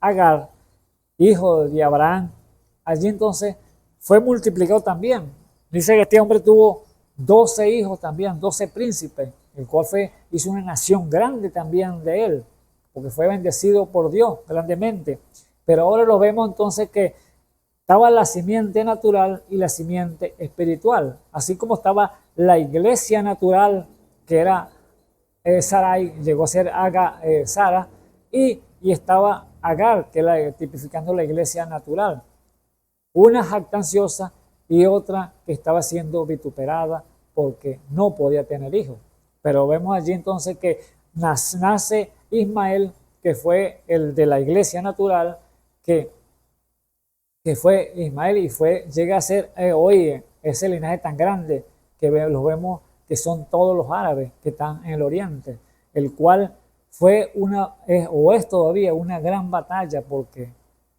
Agar, hijo de Abraham, allí entonces fue multiplicado también. Dice que este hombre tuvo 12 hijos también, 12 príncipes, el cual hizo una nación grande también de él, porque fue bendecido por Dios grandemente. Pero ahora lo vemos entonces que estaba la simiente natural y la simiente espiritual, así como estaba la iglesia natural, que era Sarai, llegó a ser Sara, y estaba Agar, que era tipificando la iglesia natural. Una jactanciosa y otra que estaba siendo vituperada porque no podía tener hijos. Pero vemos allí entonces que nace Ismael, que fue el de la iglesia natural, que fue Ismael y llega a ser hoy ese linaje tan grande que los vemos que son todos los árabes que están en el oriente, el cual fue es todavía una gran batalla, porque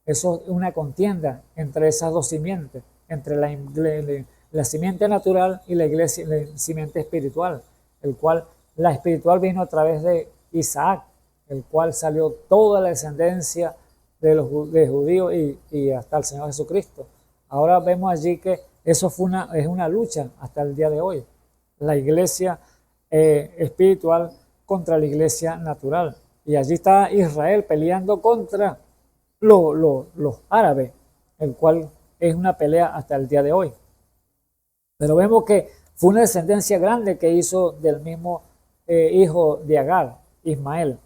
eso es una contienda entre esas dos simientes, entre la simiente natural y la simiente espiritual, el cual la espiritual vino a través de Isaac, el cual salió toda la descendencia de judíos y hasta el Señor Jesucristo. Ahora vemos allí que eso es una lucha hasta el día de hoy, la iglesia espiritual contra la iglesia natural. Y allí está Israel peleando contra los árabes, el cual es una pelea hasta el día de hoy. Pero vemos que fue una descendencia grande que hizo del mismo hijo de Agar, Ismael.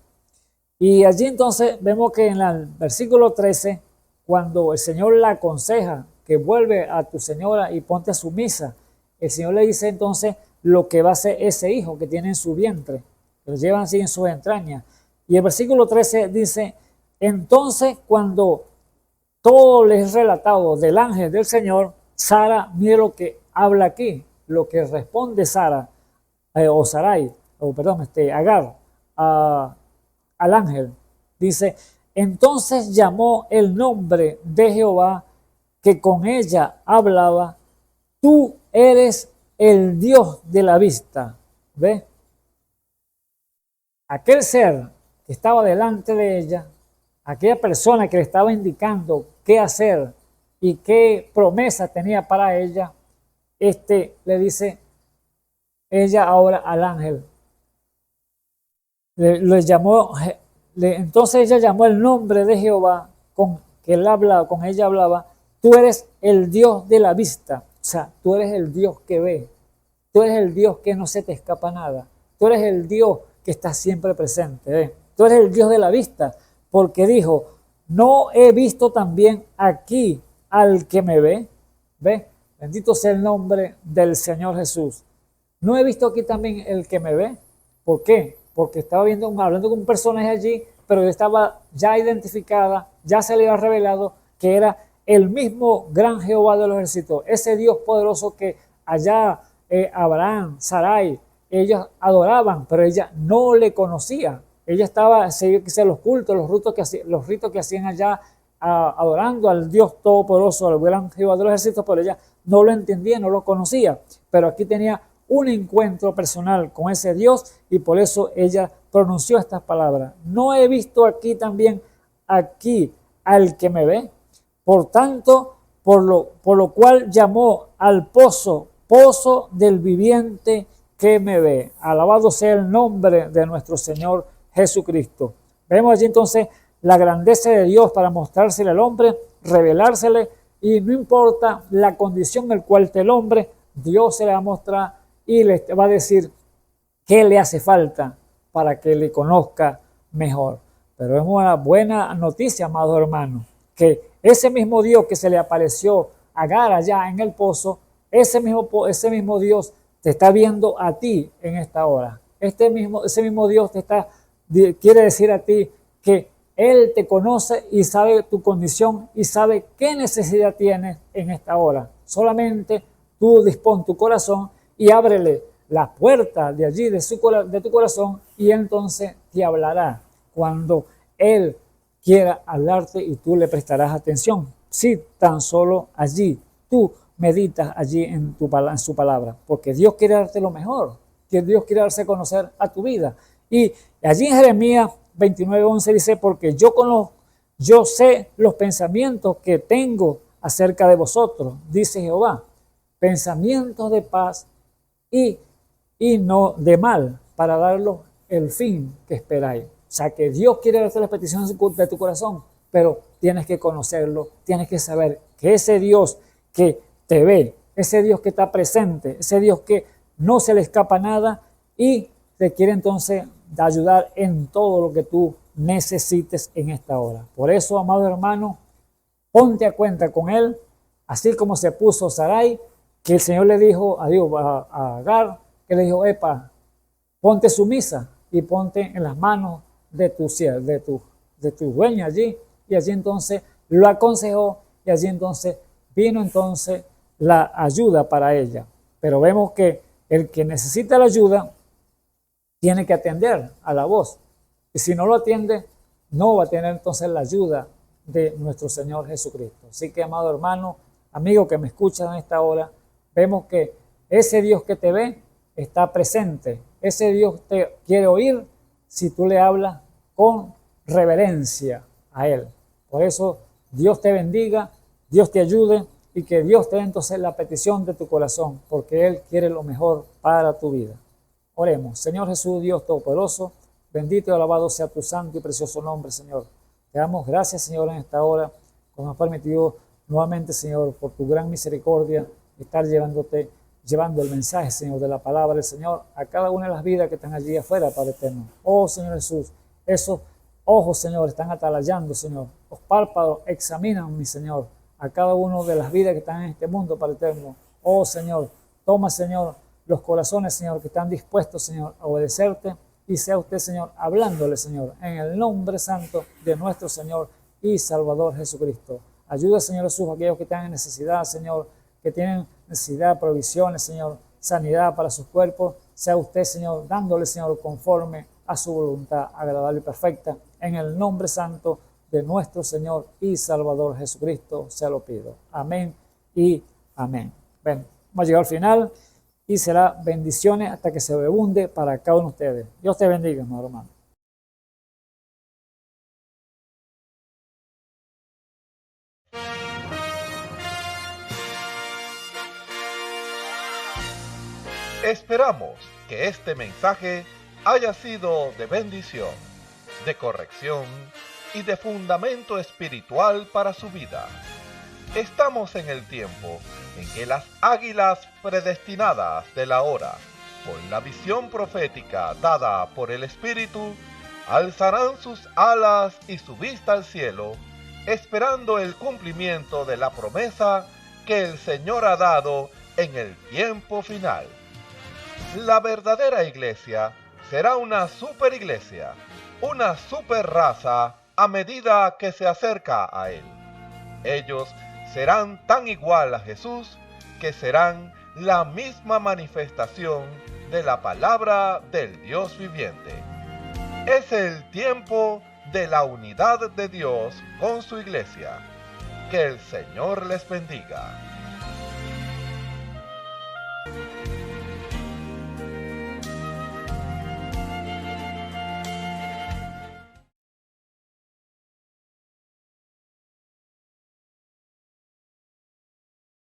Y allí entonces vemos que en el versículo 13, cuando el Señor la aconseja que vuelve a tu señora y ponte sumisa, el Señor le dice entonces lo que va a ser ese hijo que tiene en su vientre, que lo llevan así en sus entrañas. Y el versículo 13 dice, entonces cuando todo les es relatado del ángel del Señor, Sara, mire lo que habla aquí, lo que responde Sara, Agar, al ángel. Dice, entonces llamó el nombre de Jehová que con ella hablaba, tú eres el Dios de la vista. ¿Ve? Aquel ser que estaba delante de ella, aquella persona que le estaba indicando qué hacer y qué promesa tenía para ella, le dice ella ahora al ángel. Entonces ella llamó el nombre de Jehová con ella hablaba, tú eres el Dios de la vista, o sea, tú eres el Dios que ve, tú eres el Dios que no se te escapa nada, tú eres el Dios que está siempre presente, ¿ve? Tú eres el Dios de la vista, porque dijo, no he visto también aquí al que me ve, ¿ve? Bendito sea el nombre del Señor Jesús. No he visto aquí también el que me ve, ¿Por qué? Porque estaba hablando con un personaje allí, pero estaba ya identificada, ya se le había revelado que era el mismo gran Jehová de los ejércitos, ese Dios poderoso que allá Abraham, Sarai, ellos adoraban, pero ella no le conocía. Ella estaba, los cultos, los ritos que hacían allá, adorando al Dios todopoderoso, al gran Jehová de los ejércitos, pero ella no lo entendía, no lo conocía. Pero aquí tenía un encuentro personal con ese Dios y por eso ella pronunció estas palabras. ¿No he visto aquí también al que me ve? Por tanto, por lo cual llamó al pozo del viviente que me ve. Alabado sea el nombre de nuestro Señor Jesucristo. Vemos allí entonces la grandeza de Dios para mostrársele al hombre, revelársele, y no importa la condición en la cual esté el hombre, Dios se le va a mostrar y le va a decir qué le hace falta para que le conozca mejor. Pero es una buena noticia, amados hermanos, que ese mismo Dios que se le apareció a Agar allá en el pozo, ese mismo Dios te está viendo a ti en esta hora. Ese mismo Dios quiere decir a ti que Él te conoce y sabe tu condición y sabe qué necesidad tienes en esta hora. Solamente tú dispón tu corazón y ábrele la puerta de allí, de tu corazón, y entonces te hablará cuando Él quiera hablarte y tú le prestarás atención. Si tan solo allí tú meditas allí en su palabra, porque Dios quiere darte lo mejor, que Dios quiere darse a conocer a tu vida. Y allí en Jeremías 29:11 dice, porque yo sé los pensamientos que tengo acerca de vosotros, dice Jehová, pensamientos de paz y no de mal, para daros el fin que esperáis. O sea que Dios quiere darte las peticiones de tu corazón, pero tienes que conocerlo, tienes que saber que ese Dios que te ve, ese Dios que está presente, ese Dios que no se le escapa nada y te quiere entonces ayudar en todo lo que tú necesites en esta hora. Por eso, amado hermano, ponte a cuenta con Él, así como se puso Sarai, que el Señor le dijo a Agar, que le dijo, ponte sumisa y ponte en las manos de tu dueña allí, y allí entonces lo aconsejó, y allí entonces vino entonces la ayuda para ella. Pero vemos que el que necesita la ayuda tiene que atender a la voz, y si no lo atiende, no va a tener entonces la ayuda de nuestro Señor Jesucristo. Así que, amado hermano, amigo que me escuchan en esta hora, vemos que ese Dios que te ve está presente. Ese Dios te quiere oír si tú le hablas con reverencia a Él. Por eso, Dios te bendiga, Dios te ayude y que Dios te dé entonces la petición de tu corazón, porque Él quiere lo mejor para tu vida. Oremos. Señor Jesús, Dios Todopoderoso, bendito y alabado sea tu santo y precioso nombre, Señor. Te damos gracias, Señor, en esta hora, como nos has permitido nuevamente, Señor, por tu gran misericordia, estar llevando el mensaje, Señor, de la palabra del Señor a cada una de las vidas que están allí afuera, Padre eterno. Oh, Señor Jesús, esos ojos, Señor, están atalayando, Señor. Los párpados examinan, mi Señor, a cada una de las vidas que están en este mundo, Padre eterno. Oh, Señor, toma, Señor, los corazones, Señor, que están dispuestos, Señor, a obedecerte, y sea usted, Señor, hablándole, Señor, en el nombre santo de nuestro Señor y Salvador Jesucristo. Ayuda, Señor Jesús, a aquellos que están en necesidad, Señor, que tienen necesidad, provisiones, Señor, sanidad para sus cuerpos. Sea usted, Señor, dándole, Señor, conforme a su voluntad agradable y perfecta. En el nombre santo de nuestro Señor y Salvador Jesucristo, se lo pido. Amén y amén. Bueno, hemos llegado al final y será bendiciones hasta que se abunde para cada uno de ustedes. Dios te bendiga, mi hermano. Esperamos que este mensaje haya sido de bendición, de corrección y de fundamento espiritual para su vida. Estamos en el tiempo en que las águilas predestinadas de la hora, con la visión profética dada por el Espíritu, alzarán sus alas y su vista al cielo, esperando el cumplimiento de la promesa que el Señor ha dado en el tiempo final. La verdadera iglesia será una super iglesia, una super raza a medida que se acerca a Él. Ellos serán tan igual a Jesús que serán la misma manifestación de la palabra del Dios viviente. Es el tiempo de la unidad de Dios con su iglesia. Que el Señor les bendiga.